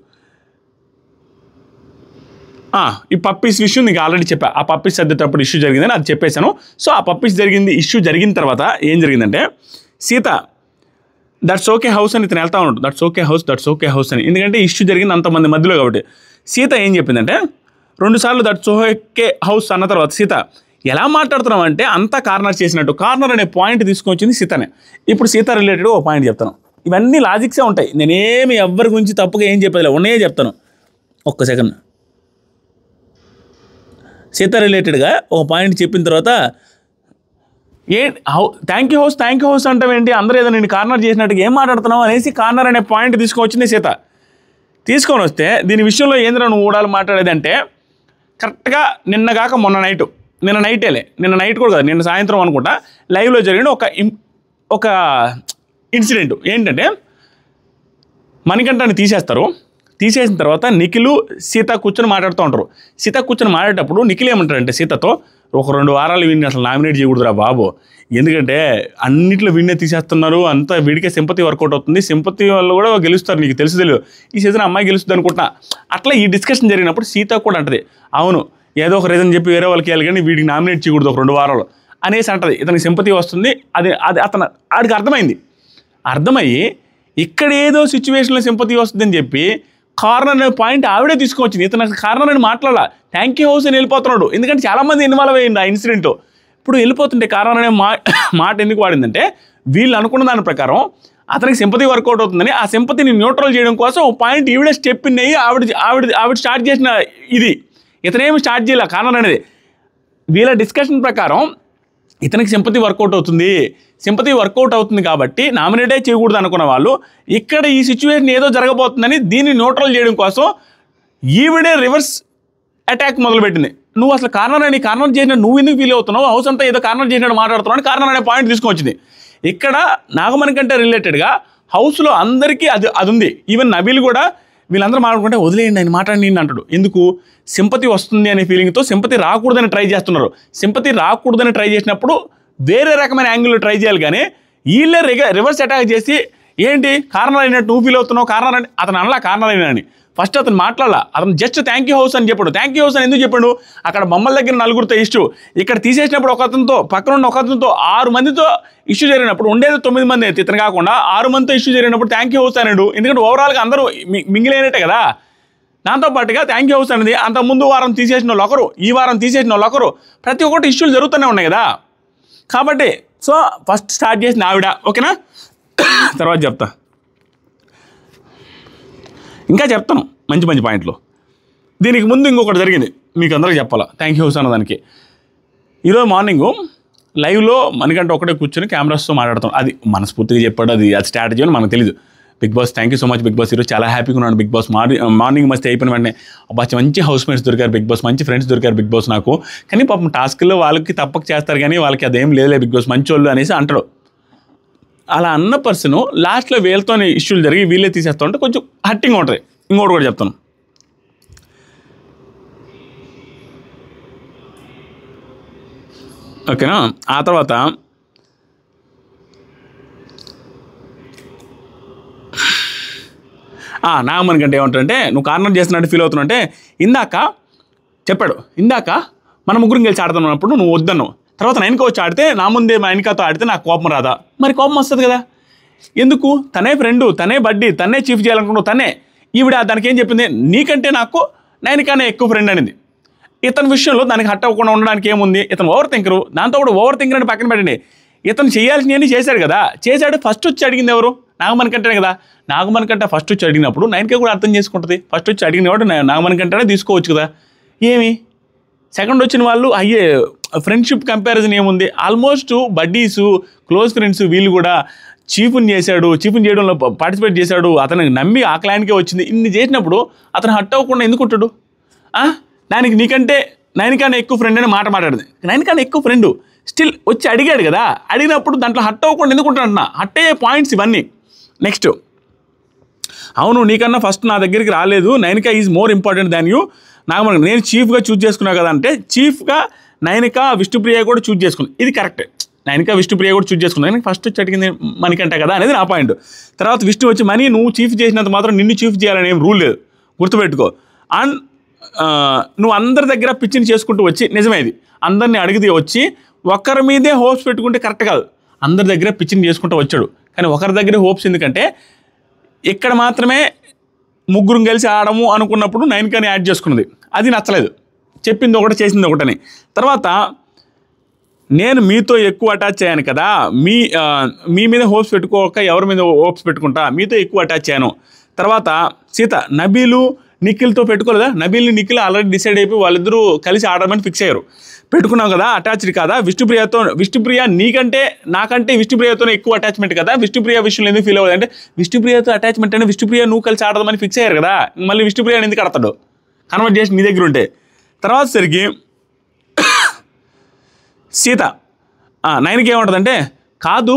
ఈ పప్పీస్ విషయం నీకు ఆల్రెడీ చెప్పా. ఆ పప్పీస్ సర్దేటప్పుడు ఇష్యూ జరిగిందని అది చెప్పేశాను. సో ఆ పప్పీస్ ఇష్యూ జరిగిన తర్వాత ఏం జరిగిందంటే, సీత దట్స్ ఓకే హౌస్ అని ఇతను వెళ్తా ఉంటాడు. దట్స్ ఓకే హౌస్ అని, ఎందుకంటే ఇష్యూ జరిగింది అంతమంది మధ్యలో కాబట్టి. సీత ఏం చెప్పిందంటే, 2 సార్లు దట్స్ ఓకే హౌస్ అన్న తర్వాత సీత ఎలా మాట్లాడుతున్నాం అంటే అంతా కార్నర్ చేసినట్టు. కార్నర్ అనే పాయింట్ తీసుకొచ్చింది సీతనే. ఇప్పుడు సీత రిలేటెడ్ ఒక పాయింట్ చెప్తాను. ఇవన్నీ లాజిక్సే ఉంటాయి, నేనేమి ఎవరి గురించి తప్పుగా ఏం చెప్పేది ఉన్నాయే చెప్తాను. ఒక్క సెకండ్. సీత రిలేటెడ్గా ఒక పాయింట్ చెప్పిన తర్వాత థ్యాంక్ యూ హౌస్ అంటావేంటి, అందరూ ఏదో నేను కార్నర్ చేసినట్టుగా ఏం మాట్లాడుతున్నావు అనేసి కార్నర్ అనే పాయింట్ తీసుకొచ్చింది సీత. తీసుకొని వస్తే దీని విషయంలో ఏంద్రా నువ్వు ఊడాలు మాట్లాడేదంటే, కరెక్ట్గా నిన్న నైట్ కూడా కాదు, నిన్న సాయంత్రం అనుకుంటా లైవ్లో జరిగిన ఒక ఇన్సిడెంట్ ఏంటంటే, మణికంఠని తీసేసిన తర్వాత నిఖిల్ సీత కూర్చొని మాట్లాడుతూ ఉంటారు. సీత కూర్చొని మాట్లాడేటప్పుడు నిఖిల్ ఏమంటారంటే సీతతో, ఒక 2 వారాలు వీడిని అసలు నామినేట్ చేయకూడదురా బాబు, ఎందుకంటే అన్నింటిలో వీడినే తీసేస్తున్నారు, అంతా వీడికే సింపతి వర్కౌట్ అవుతుంది, సింపతి వాళ్ళు కూడా గెలుస్తారు, నీకు తెలియదు ఈ సీజన్ అమ్మాయి గెలుస్తుంది అనుకుంటున్నా. అట్లా ఈ డిస్కషన్ జరిగినప్పుడు సీత కూడా అంటది, అవును ఏదో ఒక రీజన్ చెప్పి వేరే వాళ్ళకి వెళ్ళి కానీ వీడికి నామినేట్ చేయకూడదు ఒక 2 వారాలు అనేసి అంటది. ఇతనికి సింపతి వస్తుంది, అది ఆడికి అర్థమయ్యి ఇక్కడ ఏదో సిచ్యువేషన్లో సింపతి వస్తుందని చెప్పి కార్నర్ అనే పాయింట్ ఆవిడే తీసుకొచ్చింది. ఇతను కార్నర్ అని మాట్లాడాల, థ్యాంక్ యూ హౌస్ అని వెళ్ళిపోతున్నాడు, ఎందుకంటే చాలామంది ఇన్వాల్వ్ అయ్యింది ఆ ఇన్సిడెంట్. ఇప్పుడు వెళ్ళిపోతుంటే కార్నర్ అనే మాట ఎందుకు వాడిందంటే, వీళ్ళు అనుకున్న దాని ప్రకారం అతనికి సింపతి వర్కౌట్ అవుతుందని, ఆ సింపతిని న్యూట్రల్ చేయడం కోసం ఒక పాయింట్ ఈవిడే స్టెప్ ఇన్ అయ్యి ఆవిడ స్టార్ట్ చేసిన ఇది. ఇతనేమి స్టార్ట్ చేయాల కార్నర్ అనేది. వీళ్ళ డిస్కషన్ ప్రకారం ఇతనికి సింపతి వర్కౌట్ అవుతుంది కాబట్టి నామినేటే చేయకూడదు అనుకున్న వాళ్ళు ఇక్కడ ఈ సిచ్యువేషన్ ఏదో జరగబోతుందని దీన్ని న్యూట్రల్ చేయడం కోసం ఈవిడే రివర్స్ అటాక్ మొదలుపెట్టింది. నువ్వు అసలు కార్నర్ చేసిన నువ్వు ఎందుకు ఫీల్ అవుతున్నావు, హౌస్ అంతా ఏదో కార్నర్ చేసినట్టు మాట్లాడుతున్నావు అని కార్నర్ అనే పాయింట్ తీసుకొచ్చింది. ఇక్కడ నాగమణి కంటే రిలేటెడ్గా హౌస్లో అందరికీ అది ఉంది. ఈవెన్ నబీల్ కూడా వీళ్ళందరూ మాట్లాడుకుంటే వదిలేయండి ఆయన మాట్లాడి అంటాడు. ఎందుకు, సింపతి వస్తుంది అనే ఫీలింగ్తో సింపతి రాకూడదని ట్రై చేస్తున్నారు. సింపతి రాకూడదని ట్రై చేసినప్పుడు వేరే రకమైన యాంగిల్లో ట్రై చేయాలి, కానీ వీళ్ళే రివర్స్ అటాక్ చేసి ఏంటి కార్నర్ అయినట్టు నువ్వు ఫీల్ అవుతున్నావు, కార్నర్ అని అతను అనలా కార్నర్ అయినా అని. ఫస్ట్ అతను మాట్లాడాల, అతను జస్ట్ థ్యాంక్ యూ హౌస్ అని చెప్పాడు. థ్యాంక్ యూ హౌస్ అని ఎందుకు చెప్పాడు, అక్కడ బొమ్మల దగ్గర 4గురితో ఇష్యూ, ఇక్కడ తీసేసినప్పుడు పక్కన ఉన్న ఒకతనితో 6 మందితో ఇష్యూ జరిగినప్పుడు ఉండేది 9 మంది అయితే ఇతను కాకుండా 6 మందితో ఇష్యూ జరిగినప్పుడు థ్యాంక్ యూ హౌస్ అన్నాడు. ఎందుకంటే ఓవరాల్గా అందరూ మింగిలేనట్టే కదా. దాంతోపాటుగా థ్యాంక్ యూ హౌస్ అనేది అంతకుముందు వారం తీసేసిన వాళ్ళు ఒకరు, ఈ వారం తీసేసిన వాళ్ళు ఒకరు, ప్రతి ఒక్కటి ఇష్యూలు జరుగుతూనే ఉన్నాయి కదా. కాబట్టి సో ఫస్ట్ స్టార్ట్ చేసిన ఆవిడ, ఓకేనా, తర్వాత చెప్తా, ఇంకా చెప్తాను మంచి పాయింట్లు. దీనికి ముందు ఇంకొకటి జరిగింది మీకు అందరికీ చెప్పాలా, థ్యాంక్ యూ హౌస్ అన్నదానికి. ఈరోజు మార్నింగు లైవ్లో మనకంటే ఒకటే కూర్చొని కెమెరాస్తో మాట్లాడతాం. అది మనస్ఫూర్తిగా చెప్పాడు, అది స్ట్రాటజీ అని మనకు తెలియదు. Bigg Boss thank you so much Bigg Boss, ఈరోజు చాలా హ్యాపీగా ఉన్నాను బిగ్ బాస్. మార్నింగ్ మస్తీ అయిపోయిన వెంటనే మంచి హౌస్ మేట్స్ దొరికారు బిగ్ బాస్, మంచి ఫ్రెండ్స్ దొరికారు బిగ్ బాస్ నాకు. కానీ పాపం టాస్క్లో వాళ్ళకి తప్పక చేస్తారు కానీ వాళ్ళకి అదేం లేదులే బిగ్ బాస్ మంచి వాళ్ళు అనేసి అంటారు. అలా అన్న పర్సన్ లాస్ట్లో వీళ్ళతో ఇష్యూలు జరిగి వీళ్ళే తీసేస్తూ ఉంటే కొంచెం హట్టింగ్ ఉంటుంది. ఇంకోటి కూడా చెప్తాను, ఓకేనా. ఆ తర్వాత నాగమణి కంటే ఏమంటారంటే, నువ్వు కార్నర్ చేస్తున్నట్టు ఫీల్ అవుతున్నట్టే ఇందాక మన ముగ్గురం గెలిచి ఆడుతున్నప్పుడు నువ్వు వద్దన్నావు, తర్వాత నైన్కి వచ్చి ఆడితే నా ముందే మా వెనకతో ఆడితే నాకు కోపం రాదా, మరి కోపం వస్తుంది కదా. ఎందుకు, తనే ఫ్రెండు, తనే బడ్డీ, తనే చీఫ్ చేయాలనుకున్నావు, తనే. ఈవిడ దానికి ఏం చెప్పింది, నీకంటే నాకు నైన్కనే ఎక్కువ ఫ్రెండ్ అనేది. ఇతని విషయంలో దానికి హట్ అవ్వకుండా ఉండడానికి ఏముంది, ఇతను ఓవర్ థింకరు. దాంతో కూడా ఓవర్ థింకర్ అని పక్కన పెట్టండి, ఇతను చేయాల్సినవన్నీ చేశాడు కదా. చేశాడు, ఫస్ట్ వచ్చి అడిగింది ఎవరు, నాగమణి కంటేనే కదా. నాగమణి కంటే ఫస్ట్ వచ్చి అడిగినప్పుడు నైన్కే కూడా అర్థం చేసుకుంటుంది. ఫస్ట్ వచ్చి అడిగినవాడు నాగమణి కంటేనే తీసుకోవచ్చు కదా. ఏమి సెకండ్ వచ్చిన వాళ్ళు అయ్యే ఫ్రెండ్షిప్ కంపారిజన్ ఏముంది, ఆల్మోస్ట్ బడ్డీసు క్లోజ్ ఫ్రెండ్స్ వీళ్ళు కూడా చీఫ్ని చేయడంలో పార్టిసిపేట్ చేశాడు, అతనికి నమ్మి ఆ క్లైన్కే వచ్చింది. ఇన్ని చేసినప్పుడు అతను హట్ అవ్వకుండా ఎందుకు ఉంటాడు. దానికి నైన్కన్నా ఎక్కువ ఫ్రెండ్ అని మాట్లాడింది. నైన్కన్నా ఎక్కువ ఫ్రెండు స్టిల్ వచ్చి అడిగాడు కదా. అడిగినప్పుడు దాంట్లో హట్ అవ్వకుండా ఎందుకు ఉంటాడంటున్నా, హట్ అయ్యే పాయింట్స్ ఇవన్నీ. నెక్స్ట్, అవును నీకన్నా ఫస్ట్ నా దగ్గరికి రాలేదు, Nainika is more important than you. Nagamani నేను చీఫ్గా చూస్ చేసుకున్నా కదా అంటే, చీఫ్గా నైనిక విష్ణుప్రియ కూడా చూజ్ చేసుకుంది. ఇది కరెక్ట్. నైనిక విష్ణుప్రియ కూడా చూజ్ చేసుకుంది. కానీ ఫస్ట్ వచ్చి అడిగింది మణికంఠ కదా అనేది నా పాయింట్. తర్వాత విష్ణు వచ్చి మనీ నువ్వు చీఫ్ చేసినంత మాత్రం నిన్ను చీఫ్ చేయాలని ఏం రూల్ లేదు, గుర్తుపెట్టుకో. అండ్ నువ్వు అందరి దగ్గర పిచ్చిని చేసుకుంటూ వచ్చి, నిజమే ఇది, అందరినీ అడిగితే వచ్చి ఒకరి మీదే హోప్స్ పెట్టుకుంటే కరెక్ట్ కాదు. అందరి దగ్గర పిచ్చిని చేసుకుంటూ వచ్చాడు, కానీ ఒకరి దగ్గర హోప్స్ ఎందుకంటే ఇక్కడ మాత్రమే ముగ్గురు కలిసి ఆడము అనుకున్నప్పుడు నైనికని యాడ్ చేసుకున్నది, అది నచ్చలేదు. చెప్పింది ఒకటి చేసింది ఒకటని. తర్వాత నేను మీతో ఎక్కువ అటాచ్ అయ్యాను కదా, మీ మీద హోప్స్ పెట్టుకోక ఎవరి మీద హోప్స్ పెట్టుకుంటా, మీతో ఎక్కువ అటాచ్ అయ్యాను. తర్వాత సీత నబీలు నిఖిల్తో పెట్టుకోలేదా, నబీల్ని నిఖిల్ ఆల్రెడీ డిసైడ్ అయిపోయి వాళ్ళిద్దరూ కలిసి ఆడమని ఫిక్స్ అయ్యారు. పెట్టుకున్నావు కదా, అటాచ్డ్ కాదా విష్ణుప్రియ నీకంటే నాకంటే విష్ణుప్రియతోనే ఎక్కువ అటాచ్మెంట్ కదా, విష్ణుప్రియ విషయంలో ఎందుకు ఫీల్ అవ్వదు అంటే విష్ణుప్రియతో అటాచ్మెంట్ అంటే విష్ణుప్రియ నువ్వు కలిసి ఆడదామని ఫిక్స్ అయ్యారు కదా, మళ్ళీ విష్ణుప్రియ ఎందుకు ఆడతాడు కన్వర్ట్ చేసి నీ దగ్గర ఉంటే. తర్వాత సరికి సీత నైన్కి ఏమంటుందంటే కాదు,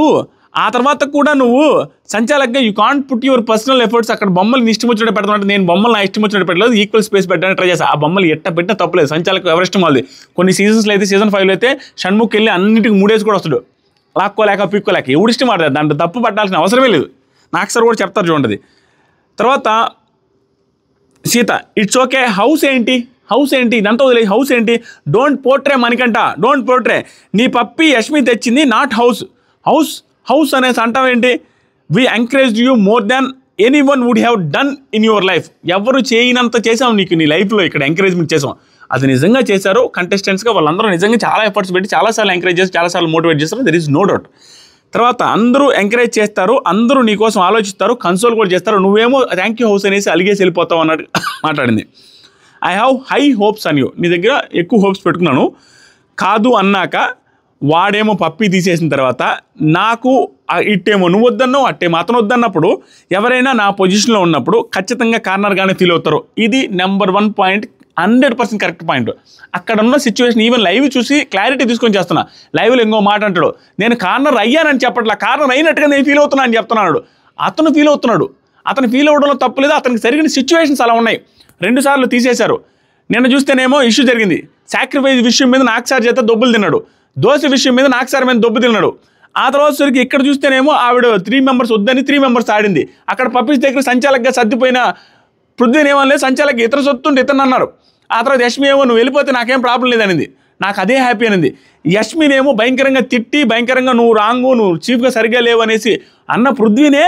ఆ తర్వాత కూడా నువ్వు సంచాలకుగా you can't put your personal efforts, అక్కడ బొమ్మలు నీ ఇష్టం వచ్చినట్టు పెడతామంటే నేను బొమ్మలు నా ఇష్టం వచ్చినట్టు పెట్టలేదు, ఈక్వల్ స్పేస్ పెట్టడానికి ట్రై చేస్తాను. ఆ బొమ్మలు ఎట్ట పెట్టినా తప్పలేదు, సంచాలకు ఎవరి ఇష్టం వాళ్ళది. కొన్ని సీజన్స్లో అయితే సీజన్ 5లో అయితే షణ్ముఖ్ వెళ్ళి అన్నింటికి 3 డేస్ కూడా వస్తాడు, లాక్కోలేక పిక్కోలేక, ఎవడు ఇష్టం ఆడలేదు, దాంట్లో తప్పు పట్టాల్సిన అవసరమే లేదు. నాకు సార్ కూడా చెప్తారు చూడండి. తర్వాత సీత ఇట్స్ ఓకే, హౌస్ ఏంటి ఇదంతా వదిలే, హౌస్ ఏంటి, don't portray Manikanta, don't portray, నీ పప్పి యష్మి తెచ్చింది నాట్ హౌస్ అనేసి అంటావేంటి, we encourage you more than anyone would have done in your life, ఎవరు చేయనంత చేసాం నీకు నీ లైఫ్లో, ఇక్కడ ఎంకరేజ్మెంట్ చేసాం, అది నిజంగా చేశారు కంటెస్టెంట్స్గా, వాళ్ళందరూ నిజంగా చాలా ఎఫర్ట్స్ పెట్టి చాలాసార్లు ఎంకరేజ్ చేసి చాలాసార్లు మోటివేట్ చేస్తారు, దెర్ ఈజ్ నో డౌట్. తర్వాత అందరూ ఎంకరేజ్ చేస్తారు, అందరూ నీ కోసం ఆలోచిస్తారు, కన్సోల్ కూడా చేస్తారు, నువ్వేమో థ్యాంక్ యూ హౌస్ అనేసి అలిగేసి వెళ్ళిపోతావు అన్నట్టు మాట్లాడింది. I have high hopes an you, నీ దగ్గర ఎక్కువ హోప్స్ పెట్టుకున్నాను. కాదు అన్నాక వాడేమో పప్పి తీసేసిన తర్వాత నాకు ఇట్టేమో నువ్వు వద్దన్నావు, అట్టేమో అతను వద్దన్నప్పుడు ఎవరైనా నా పొజిషన్లో ఉన్నప్పుడు ఖచ్చితంగా కార్నర్గానే ఫీల్ అవుతారు. ఇది నెంబర్ 1 పాయింట్, 100% కరెక్ట్ పాయింట్. అక్కడ ఉన్న సిచ్యువేషన్ ఈవెన్ లైవ్ చూసి క్లారిటీ తీసుకొని చేస్తున్నా. లైవ్లో ఇంకో మాట అంటాడు, నేను కార్నర్ అయ్యానని చెప్పట్లా, కార్నర్ అయినట్టుగా నేను ఫీల్ అవుతున్నా అని చెప్తున్నాడు. అతను ఫీల్ అవుతున్నాడు, అతను ఫీల్ అవ్వడంలో తప్పులేదు, అతనికి జరిగిన సిచ్యువేషన్స్ అలా ఉన్నాయి. 2 సార్లు తీసేశారు. నిన్న చూస్తేనేమో ఇష్యూ జరిగింది, సాక్రిఫైస్ విషయం మీద నాక్సార్ చేత దొబ్బులు తిన్నాడు, దోశ విషయం మీద నాక్సార్ మీద దొబ్బు తిన్నాడు. ఆ తర్వాత సరికి ఇక్కడ చూస్తేనేమో ఆవిడ 3 మెంబర్స్ వద్దని 3 మెంబర్స్ ఆడింది. అక్కడ పప్పీస్ దగ్గర సంచాలకుగా సర్దిపోయిన పృథ్వీని ఏమనలేదు, సంచాలకి ఇతర సొత్తుంటే ఇతను అన్నారు. ఆ తర్వాత యష్మి ఏమో నువ్వు వెళ్ళిపోతే నాకేం ప్రాబ్లం లేదనింది, నాకు అదే హ్యాపీ అనింది. యష్మినేమో భయంకరంగా తిట్టి భయంకరంగా నువ్వు రాంగు, నువ్వు చీఫ్గా సరిగ్గా లేవు అనేసి అన్న పృథ్వీనే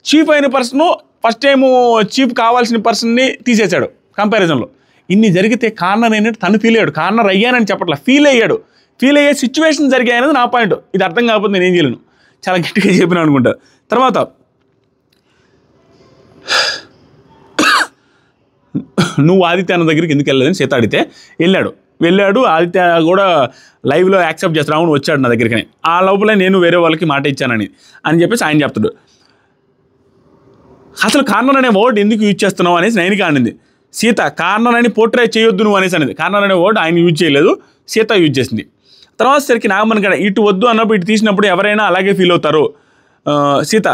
చీఫ్ అయిన పర్సన్ ఫస్ట్ టైము చీఫ్ కావాల్సిన పర్సన్ని తీసేశాడు కంపారిజన్లో. ఇన్ని జరిగితే కార్నర్ అయినట్టు తను ఫీల్ అయ్యాడు, కార్నర్ అయ్యానని చెప్పట్లా, ఫీల్ అయ్యాడు. ఫీల్ అయ్యే సిచ్యువేషన్ జరిగాయనేది నా పాయింట్. ఇది అర్థం కాకపోతే నేను ఏం చేయలేను, చాలా గట్టిగా చెప్పినా అనుకుంటా. తర్వాత నువ్వు ఆదిత్య అన్న దగ్గరికి ఎందుకు వెళ్ళలేదని సీత అడిగితే వెళ్ళాడు. ఆదిత్య కూడా లైవ్లో యాక్సెప్ట్ చేస్తాడు, అవును వచ్చాడు నా దగ్గరికి, ఆ లోపల నేను వేరే వాళ్ళకి మాట ఇచ్చానని చెప్పేసి ఆయన చెప్తాడు. అసలు కార్నర్ అనే వర్డ్ ఎందుకు యూజ్ చేస్తున్నావు అనేసి నైనిక అనింది. సీత కార్నర్ అని పోర్ట్రే చేయొద్దు నువ్వు అనేసి అనేది, కార్నర్ అనే వర్డ్ ఆయన యూజ్ చేయలేదు, సీత యూజ్ చేసింది. తర్వాత సరికి నాగమణి గడ ఇటు వద్దు అన్నప్పుడు ఇటు తీసినప్పుడు ఎవరైనా అలాగే ఫీల్ అవుతారు. సీత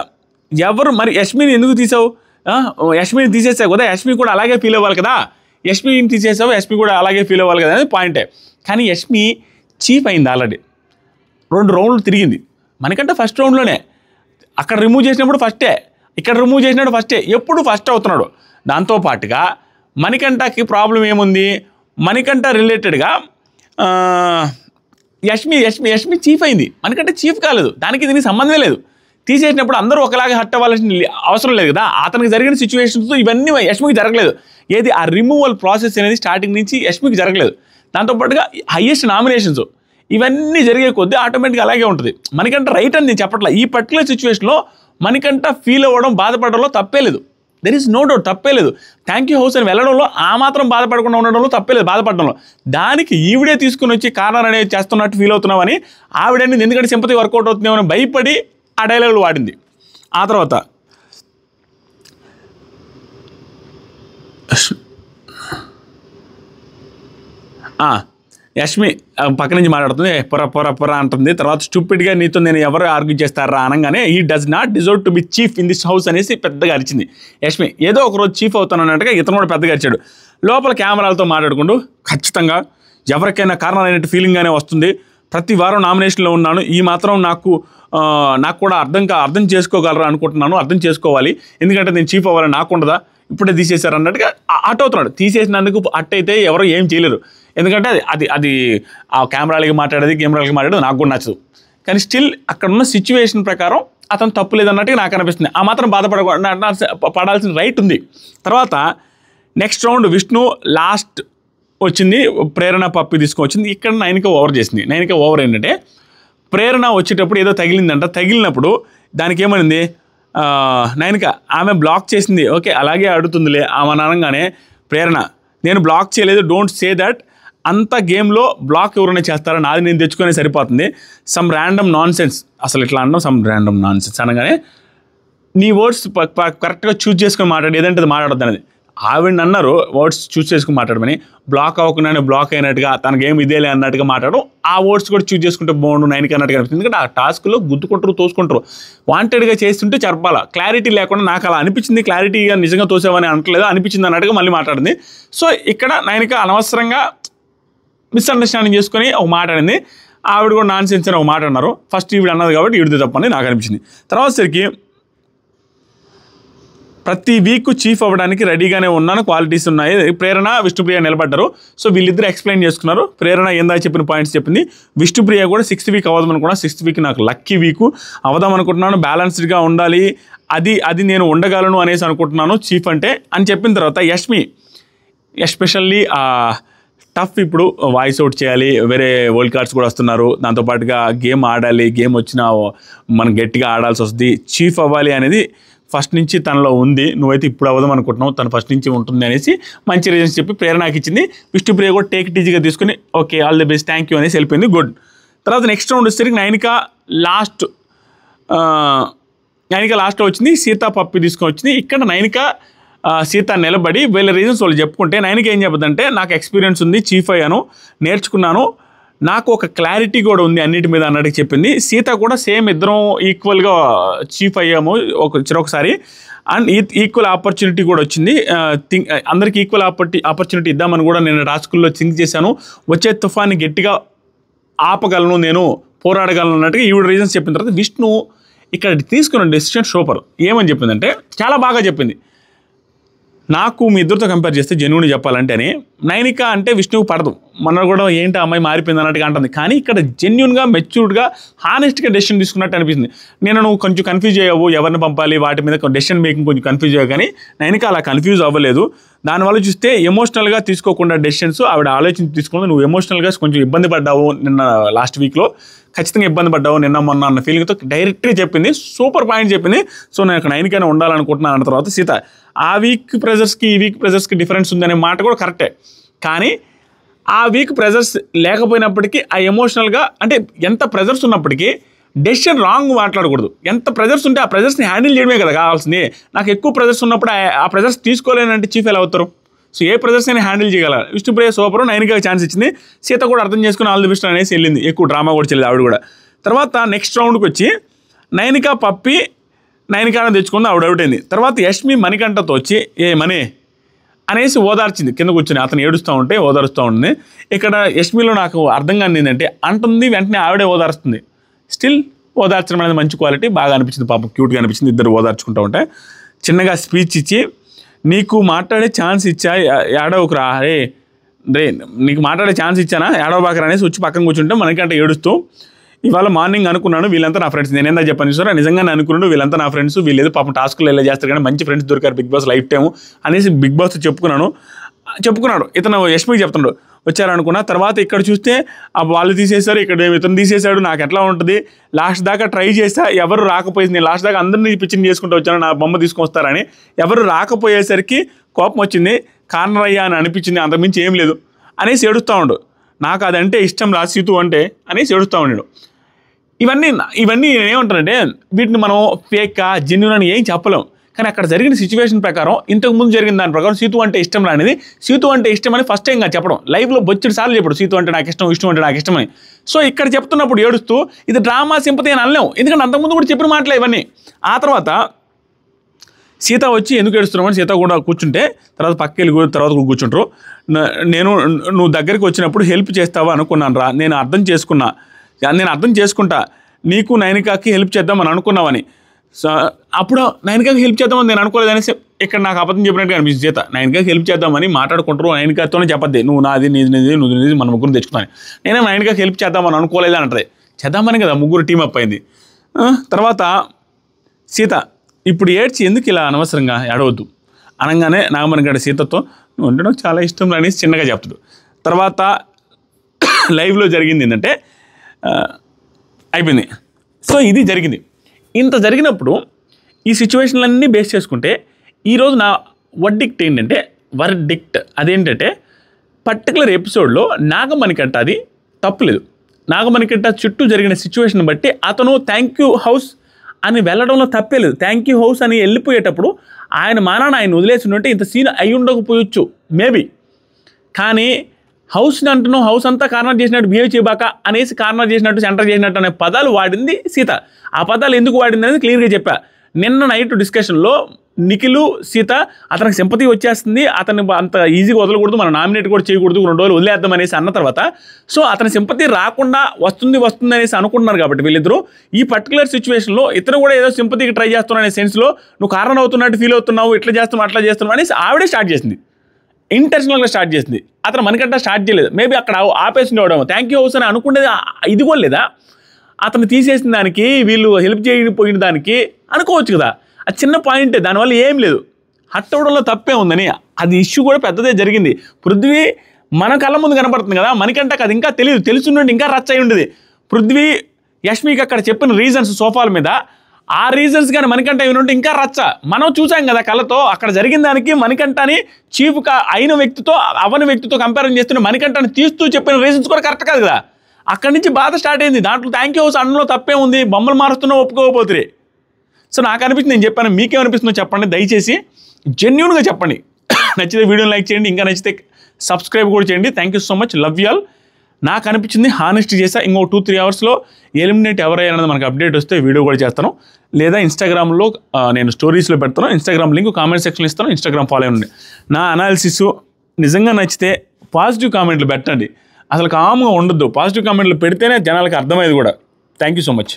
ఎవరు మరి యష్మిని ఎందుకు తీసావు, యష్మిని తీసేసావు కదా, యష్మి కూడా అలాగే ఫీల్ అవ్వాలి కదా, యష్మిని తీసేసావు, యష్మి కూడా అలాగే ఫీల్ అవ్వాలి కదా అనేది పాయింటే. కానీ యష్మి చీఫ్ అయింది, ఆల్రెడీ 2 రౌండ్లు తిరిగింది. మనకంటే ఫస్ట్ రౌండ్లోనే, అక్కడ రిమూవ్ చేసినప్పుడు ఫస్టే, ఇక్కడ రిమూవ్ చేసినప్పుడు ఫస్టే, ఎప్పుడు ఫస్ట్ అవుతున్నాడు. దాంతోపాటుగా మణికంఠకి ప్రాబ్లం ఏముంది, మణికంఠ రిలేటెడ్గా యష్మి చీఫ్ అయింది, మణికంఠ చీఫ్ కాలేదు, దానికి దీనికి సంబంధమే లేదు. తీసేసినప్పుడు అందరూ ఒకలాగా హట్ అవ్వాల్సిన అవసరం లేదు కదా, అతనికి జరిగిన సిచ్యువేషన్స్ ఇవన్నీ యష్మికి జరగలేదు. ఏది ఆ రిమూవల్ ప్రాసెస్ అనేది స్టార్టింగ్ నుంచి యష్మికి జరగలేదు. దాంతోపాటుగా హైయెస్ట్ నామినేషన్స్ ఇవన్నీ జరిగే కొద్దీ ఆటోమేటిక్గా అలాగే ఉంటుంది. మణికంఠ రైట్ అని నేను చెప్పట్లా, ఈ పర్టికులర్ సిచ్యువేషన్లో మణికంఠ ఫీల్ అవ్వడం బాధపడడంలో తప్పే లేదు, దెర్ ఈజ్ నో డౌట్, తప్పే లేదు. థ్యాంక్ యూ హౌస్ అని వెళ్ళడంలో ఆ మాత్రం బాధపడకుండా ఉండడంలో తప్పే లేదు, బాధపడడంలో. దానికి ఈవిడే తీసుకుని వచ్చి కార్నర్ అనేది చేస్తున్నట్టు ఫీల్ అవుతున్నామని ఆవిడని ఎందుకంటే సింపతి వర్కౌట్ అవుతుందేమని భయపడి ఆ డైలాగులు వాడింది. ఆ తర్వాత యష్మి పక్క నుంచి మాట్లాడుతుంది, పొర అంటుంది. తర్వాత స్టూపిడ్గా నీతో నేను ఎవరు ఆర్గ్యూ చేస్తారా అనగానే ఈ does not deserve to be chief in this house అనేసి పెద్దగా అరిచింది యష్మి. ఏదో ఒకరోజు చీఫ్ అవుతానన్నట్టుగా ఇతను కూడా పెద్దగా అరిచాడు. లోపల కెమెరాలతో మాట్లాడుకుంటూ ఖచ్చితంగా ఎవరికైనా కారణమైన ఫీలింగ్గానే వస్తుంది. ప్రతి వారం నామినేషన్లో ఉన్నాను, ఈ మాత్రం నాకు కూడా అర్థం చేసుకోగలరా అనుకుంటున్నాను, అర్థం చేసుకోవాలి, ఎందుకంటే నేను చీఫ్ అవ్వాలని నాకు ఉండదా, ఇప్పుడే తీసేశారు అన్నట్టుగా అట్ అవుతున్నాడు. తీసేసినందుకు అట్టయితే ఎవరో ఏం చేయలేరు, ఎందుకంటే అది ఆ కెమెరాలకి మాట్లాడేది నాకు కూడా నచ్చదు. కానీ స్టిల్ అక్కడ ఉన్న సిచ్యువేషన్ ప్రకారం అతను తప్పు లేదన్నట్టుగా నాకు అనిపిస్తుంది. ఆ మాత్రం పడాల్సిన రైట్ ఉంది. తర్వాత నెక్స్ట్ రౌండ్ విష్ణు లాస్ట్ వచ్చింది, ప్రేరణ పప్పి తీసుకొచ్చింది. ఇక్కడ నైనిక ఓవర్ చేసింది. నైనిక ఓవర్ ఏంటంటే ప్రేరణ వచ్చేటప్పుడు ఏదో తగిలిందంట, తగిలినప్పుడు దానికి ఏమైంది, నైనిక ఆమె బ్లాక్ చేసింది. ఓకే అలాగే అడుగుతుందిలే ఆమె అనగానే ప్రేరణ నేను బ్లాక్ చేయలేదు, డోంట్ సే దట్, అంత గేమ్లో బ్లాక్ ఎవరైనా చేస్తారో నాది నేను తెచ్చుకునే సరిపోతుంది, సమ్ ర్యాండమ్ నాన్ సెన్స్, అసలు ఇట్లా అనడం సమ్ ర్యాండమ్ నాన్ సెన్స్ అనగానే నీ వర్డ్స్ కరెక్ట్గా చూస్ చేసుకొని మాట్లాడు, ఏదంటే అది మాట్లాడద్దు అనేది. ఆవిడని అన్నారు వర్డ్స్ చూస్ చేసుకుని మాట్లాడమని, బ్లాక్ అవ్వకుండానే బ్లాక్ అయినట్టుగా తనకి ఏమి ఇదేలే అన్నట్టుగా మాట్లాడు, ఆ వర్డ్స్ కూడా చూస్ చేసుకుంటే బాగుండు నైన్కి అన్నట్టుగా అనిపిస్తుంది. ఎందుకంటే ఆ టాస్క్లో గుద్దుకుంటారు, తోసుకుంటారు, వాంటెడ్గా చేస్తుంటే చెప్పాలా, క్లారిటీ లేకుండా నాకు అలా అనిపించింది, క్లారిటీగా నిజంగా తోసేవని అనట్లేదు, అనిపించింది అన్నట్టుగా మళ్ళీ మాట్లాడింది. సో ఇక్కడ నైన్కి అనవసరంగా మిస్అండర్స్టాండింగ్ చేసుకొని ఒక మాట్లాడింది. ఆవిడ కూడా నాన్ సెన్స్ అని ఒక మాట అన్నారు. ఫస్ట్ ఈవిడ అన్నది కాబట్టి ఈవిడితే తప్పని నాకు అనిపించింది. తర్వాత సరికి ప్రతి వీక్ చీఫ్ అవ్వడానికి రెడీగానే ఉన్నాను, క్వాలిటీస్ ఉన్నాయి, ప్రేరణ విష్ణుప్రియ నిలబడ్డారు. సో వీళ్ళిద్దరు ఎక్స్ప్లెయిన్ చేసుకున్నారు. ప్రేరణ ఏందా చెప్పిన పాయింట్స్ చెప్పింది, విష్ణుప్రియ కూడా 6th వీక్ అవ్వదాం అనుకున్నా, 6th వీక్ నాకు లక్కీ వీక్ అవ్వదాం అనుకుంటున్నాను, బ్యాలెన్స్డ్గా ఉండాలి, అది నేను ఉండగలను అనేసి అనుకుంటున్నాను చీఫ్ అంటే అని చెప్పిన తర్వాత యష్మి ఎస్పెషల్లీ టఫ్ ఇప్పుడు వాయిస్ అవుట్ చేయాలి, వేరే వరల్డ్ కార్డ్స్ కూడా వస్తున్నారు, దాంతోపాటుగా గేమ్ ఆడాలి, గేమ్ వచ్చినా మనం గట్టిగా ఆడాల్సి వస్తుంది, చీఫ్ అవ్వాలి అనేది ఫస్ట్ నుంచి తనలో ఉంది, నువ్వైతే ఇప్పుడు అవ్వదాం అనుకుంటున్నావు, తను ఫస్ట్ నుంచి ఉంటుంది అనేసి మంచి రీజన్స్ చెప్పి ప్రేరణకి ఇచ్చింది. విష్ణుప్రియ కూడా టేక్ ఇట్ ఈజీగా తీసుకుని okay all the best thank you అనేసి వెళ్ళిపోయింది. గుడ్. తర్వాత నెక్స్ట్ రౌండ్ వచ్చేసరికి నైనిక లాస్ట్లో వచ్చింది, సీతా పప్పి తీసుకొని వచ్చింది. ఇక్కడ నైనిక సీత నిలబడి వీళ్ళ రీజన్స్ వాళ్ళు చెప్పుకుంటే నైన్కి ఏం చెప్పదంటే నాకు ఎక్స్పీరియన్స్ ఉంది, చీఫ్ అయ్యాను, నేర్చుకున్నాను, నాకు ఒక క్లారిటీ కూడా ఉంది అన్నిటి మీద అన్నట్టు చెప్పింది. సీత కూడా సేమ్ ఇద్దరం ఈక్వల్గా చీఫ్ అయ్యాము ఒకసారి అండ్ ఈక్వల్ ఆపర్చునిటీ కూడా వచ్చింది, అందరికి ఈక్వల్ ఆపర్చునిటీ ఇద్దామని కూడా నేను టాస్కుల్లో థింక్ చేశాను, వచ్చే తుఫాన్ని గట్టిగా ఆపగలను, నేను పోరాడగలను అన్నట్టుగా ఈవిడ రీజన్స్ చెప్పిన తర్వాత విష్ణు ఇక్కడ తీసుకున్న డెసిషన్ సూపర్. ఏమని చెప్పిందంటే చాలా బాగా చెప్పింది. నాకు మీ ఇద్దరితో కంపేర్ చేస్తే జెన్యూన్గా చెప్పాలంటేనే నైనిక అంటే విష్ణువు పడదు, మన కూడా ఏంటి అమ్మాయి మారిపోయింది అన్నట్టుగా అంటుంది. కానీ ఇక్కడ జెన్యూన్గా మెచ్యూర్డ్గా హానెస్ట్గా డెసిషన్ తీసుకున్నట్టు అనిపిస్తుంది. నువ్వు కొంచెం కన్ఫ్యూజ్ అయ్యావు, ఎవరిని పంపాలి వాటి మీద డెసిషన్ మేకింగ్ కొంచెం కన్ఫ్యూజ్ అయ్యావు, కానీ నైనిక అలా కన్ఫ్యూజ్ అవ్వలేదు. దానివల్ల చూస్తే ఎమోషనల్గా తీసుకోకుండా డెసిషన్స్ ఆవిడ ఆలోచించి తీసుకుంది. నువ్వు ఎమోషనల్గా కొంచెం ఇబ్బంది పడ్డావు నిన్న లాస్ట్ వీక్లో, ఖచ్చితంగా ఇబ్బంది పడ్డావు నిన్న మొన్న అన్న ఫీలింగ్తో డైరెక్ట్గా చెప్పింది, సూపర్ పాయింట్ చెప్పింది. సో నేను ఇక్కడ నైనికైనా ఉండాలనుకుంటున్నాను అన్న తర్వాత సీత ఆ వీక్ ప్రెజర్స్కి ఈ వీక్ ప్రెజర్స్కి డిఫరెన్స్ ఉందనే మాట కూడా కరెక్టే. కానీ ఆ వీక్ ప్రెజర్స్ లేకపోయినప్పటికీ ఆ ఎమోషనల్గా అంటే ఎంత ప్రెజర్స్ ఉన్నప్పటికీ డెసిషన్ రాంగ్ మాట్లాడకూడదు. ఎంత ప్రెజర్స్ ఉంటే ఆ ప్రెజర్స్ని హ్యాండిల్ చేయడమే కదా కావాల్సింది. నాకు ఎక్కువ ప్రెజర్స్ ఉన్నప్పుడు ఆ ప్రెజర్స్ తీసుకోలేనంటే చీఫ్ ఎలా అవుతారు? సో ఏ ప్రెజర్స్ అయినా హ్యాండిల్ చేయగలరు. విష్ణుప్రియ సూపర్, నైనిక ఛాన్స్ ఇచ్చింది, సీత కూడా అర్థం చేసుకుని ఆల్ ది బెస్ట్ అనేసి వెళ్ళింది, ఎక్కువ డ్రామా కూడా చేయలేదు ఆవిడ కూడా. తర్వాత నెక్స్ట్ రౌండ్కి వచ్చి నైనిక పప్పి నైనికాను తెచ్చుకుంది, ఆవిడ అవుట్ అయింది. తర్వాత యష్మి మణికంఠతో వచ్చి ఏ మనీ అనేసి ఓదార్చింది, కింద కూర్చొని అతను ఏడుస్తూ ఉంటే ఓదారుస్తూ ఉంటుంది. ఇక్కడ యష్మిలో నాకు అర్థం కాని ఏంటంటే అంటుంది వెంటనే ఆవిడే ఓదారుస్తుంది. స్టిల్ ఓదార్చడం అనేది మంచి క్వాలిటీ, బాగా అనిపించింది, పాపం క్యూట్గా అనిపించింది, ఇద్దరు ఓదార్చుకుంటూ ఉంటే. చిన్నగా స్పీచ్ ఇచ్చి నీకు మాట్లాడే ఛాన్స్ ఇచ్చా ఏడవకురా, రే నీకు మాట్లాడే ఛాన్స్ ఇచ్చానా ఏడవబాకరా అనేసి వచ్చి పక్కన కూర్చుంటే మనకంటే ఏడుస్తూ ఇవాళ మార్నింగ్ అనుకున్నాను వీళ్ళంతా నా ఫ్రెండ్స్, నేను ఏందా చెప్పాను చూసారా, నిజంగా అనుకున్నాను వీళ్ళంతా నా ఫ్రెండ్స్, వీళ్ళేదో పాపం టాస్క్లు ఎలా చేస్తారు కానీ మంచి ఫ్రెండ్స్ దొరికారు బిగ్ బాస్ లైఫ్ టైం అనేసి బిగ్ బాస్ చెప్పుకున్నాడు. ఇతను యష్మికి చెప్తున్నాడు వచ్చారనుకున్నా. తర్వాత ఇక్కడ చూస్తే వాళ్ళు తీసేశారు, ఇక్కడ ఇతను తీసేశాడు, నాకు ఎట్లా ఉంటుంది, లాస్ట్ దాకా ట్రై చేస్తా ఎవరు రాకపోయింది, నేను లాస్ట్ దాకా అందరినీ పిచ్చింగ్ చేసుకుంటూ వచ్చాను నా బొమ్మ తీసుకొస్తారని, ఎవరు రాకపోయేసరికి కోపం వచ్చింది, కార్నర్ అయ్యా అని అనిపించింది, అంతకుమించి ఏం లేదు అనేసి ఏడుస్తూ ఉండు, నాకు అదంటే ఇష్టం రా సీతు అంటే అనేసి ఏడుస్తూ ఉన్నాడు. ఇవన్నీ నేనేమంటానంటే వీటిని మనం ఫేక్ జెన్యూన్ అని ఏం చెప్పలేం. కానీ అక్కడ జరిగిన సిచ్యువేషన్ ప్రకారం ఇంతకుముందు జరిగిన దాని ప్రకారం సీతు అంటే ఇష్టం రానిది సీతు అంటే ఇష్టం అని ఫస్ట్ టైంగా చెప్పడం, లైవ్లో బొచ్చుడు సార్లు చెప్పడు సీతు అంటే నాకు ఇష్టం, విష్ణు అంటే నాకు ఇష్టమని. సో ఇక్కడ చెప్తున్నప్పుడు ఏడుస్తూ ఇది డ్రామా సింపతి అని అనలేము, ఎందుకంటే అంతకుముందు కూడా చెప్పిన మాటలే ఇవన్నీ. ఆ తర్వాత సీత వచ్చి ఎందుకు ఏడుస్తున్నావు అని సీత కూడా కూర్చుంటే తర్వాత పక్కకి వెళ్ళి తర్వాత కూర్చుంటారు. నువ్వు దగ్గరికి వచ్చినప్పుడు హెల్ప్ చేస్తావా అనుకున్నాను రా, నేను అర్థం చేసుకుంటా నీకు నైనికాకి హెల్ప్ చేద్దామని అనుకున్నావని. అప్పుడు నైనికాకి హెల్ప్ చేద్దామని నేను అనుకోలేదనేసి ఇక్కడ నాకు అబద్ధం చెప్పినట్టుగా అనిపిస్తుంది సీత. నైనికాకి హెల్ప్ చేద్దామని మాట్లాడుకుంటారు, నైనికాతోనే చెప్పద్ది నువ్వు నాది నీది మన ముగ్గురు తెచ్చుకున్నాను, నేనే నైనికాకి హెల్ప్ చేద్దామని అనుకోలేదు అంటది. చేద్దామని కదా ముగ్గురు టీం అప్ అయింది. తర్వాత సీత ఇప్పుడు ఏడ్చి ఎందుకు ఇలా అనవసరంగా ఏడవద్దు అనగానే నాగమణిగడ్డ సీతతో నువ్వు అంటే నాకు చాలా ఇష్టం అనేసి చిన్నగా చెప్తాడు. తర్వాత లైవ్లో జరిగింది ఏంటంటే అయిపోయింది. సో ఇది జరిగింది. ఇంత జరిగినప్పుడు ఈ సిచ్యువేషన్లన్నీ బేస్ చేసుకుంటే ఈరోజు నా వర్డిక్ట్ అదేంటంటే పర్టికులర్ ఎపిసోడ్లో నాగమణికంట అది తప్పులేదు. నాగమణికంట చుట్టూ జరిగిన సిచ్యువేషన్ బట్టి అతను థ్యాంక్ యూ హౌస్ అని వెళ్ళడంలో తప్పే లేదు. థ్యాంక్ యూ హౌస్ అని వెళ్ళిపోయేటప్పుడు ఆయన ఆయన వదిలేసి ఉంటే ఇంత సీన్ అయి ఉండకపోయొచ్చు మేబీ. కానీ హౌస్ని అంటున్నావు, హౌస్ అంతా కార్నర్ చేసినట్టు బిహేవ్ చేయబాక అనేసి కార్నర్ చేసినట్టు సెంటర్ చేసినట్టు అనే పదాలు వాడింది సీత. ఆ పదాలు ఎందుకు వాడింది అనేది క్లియర్గా చెప్పా. నిన్న నైట్ డిస్కషన్లో నిఖిల్ సీత అతనికి సింపతి వచ్చేస్తుంది, అతన్ని అంత ఈజీగా వదలకూడదు, మనం నామినేట్ కూడా చేయకూడదు, 2 రోజులు వదిలేద్దాం అనేసి అన్న తర్వాత సో అతని సింపతి రాకుండా వస్తుంది అనేసి అనుకుంటున్నారు. కాబట్టి వీళ్ళిద్దరూ ఈ పర్టికులర్ సిచ్యువేషన్లో ఇతను కూడా ఏదో సింపతికి ట్రై చేస్తున్నావు అనే సెన్స్లో నువ్వు కారణం అవుతున్నట్టు ఫీల్ అవుతున్నావు, ఇట్లా చేస్తున్నావు అట్లా చేస్తున్నావు అనేసి ఆవిడే స్టార్ట్ చేసింది, ఇంటెన్షనల్గా స్టార్ట్ చేసింది. అతను మనకంట స్టార్ట్ చేయలేదు. మేబీ అక్కడ ఆపేసిండేవాడేమో, థ్యాంక్ యూ హౌస్ అని అనుకునేది ఇది కూడా లేదా, అతను తీసేసిన దానికి వీళ్ళు హెల్ప్ చేయకపోయిన దానికి అనుకోవచ్చు కదా. అది చిన్న పాయింటే, దానివల్ల ఏం లేదు, హట్ అవడంలో తప్పే ఉందని. అది ఇష్యూ కూడా పెద్దదే జరిగింది. పృథ్వీ మన కళ్ళ ముందు కనపడుతుంది కదా, మనకంటే అది ఇంకా తెలియదు, తెలుసుండి ఇంకా రచ్చ అయి ఉండేది. పృథ్వీ యష్మికి అక్కడ చెప్పిన రీజన్స్ సోఫాల మీద, ఆ రీజన్స్ కానీ మణికంఠ ఉంటే ఇంకా రచ్చ. మనం చూసాం కదా కళ్ళతో, అక్కడ జరిగిన దానికి మణికంఠని చీఫ్గా అయిన వ్యక్తితో అవని వ్యక్తితో కంపారిజన్ చేస్తున్న మణికంఠని తీస్తూ చెప్పిన రీజన్స్ కూడా కరెక్ట్ కాదు కదా. అక్కడి నుంచి బాధ స్టార్ట్ అయింది. దాంట్లో థ్యాంక్ యూ హౌస్ అన్నలో తప్పే ఉంది, బొమ్మలు మారుస్తున్నా ఒప్పుకోకపోతే. సో నాకు అనిపించింది, నేను చెప్పాను, మీకేమనిపిస్తుందో చెప్పండి, దయచేసి జెన్యూన్గా చెప్పండి. నచ్చితే వీడియోని లైక్ చేయండి, ఇంకా నచ్చితే సబ్స్క్రైబ్ కూడా చేయండి. Thank you so much, love you all. నాకు అనిపించింది హానెస్ట్ చేసా. ఇంకో 2-3 అవర్స్లో ఎలిమినేట్ ఎవరయ్యారన్నది మనకు అప్డేట్ వస్తే వీడియో కూడా చేస్తాను, లేదా ఇన్స్టాగ్రామ్లో నేను స్టోరీస్లో పెడతాను. ఇన్స్టాగ్రామ్ లింక్ కామెంట్ సెక్షన్లో ఇస్తాను, ఇన్స్టాగ్రామ్ ఫాలో అవ్వండి. నా అనాలిసిస్ నిజంగా నచ్చితే పాజిటివ్ కామెంట్లు పెట్టండి, అసలు కామ్గా ఉండొద్దు. పాజిటివ్ కామెంట్లు పెడితేనే జనాలకు అర్థమయ్యేది కూడా. Thank you so much.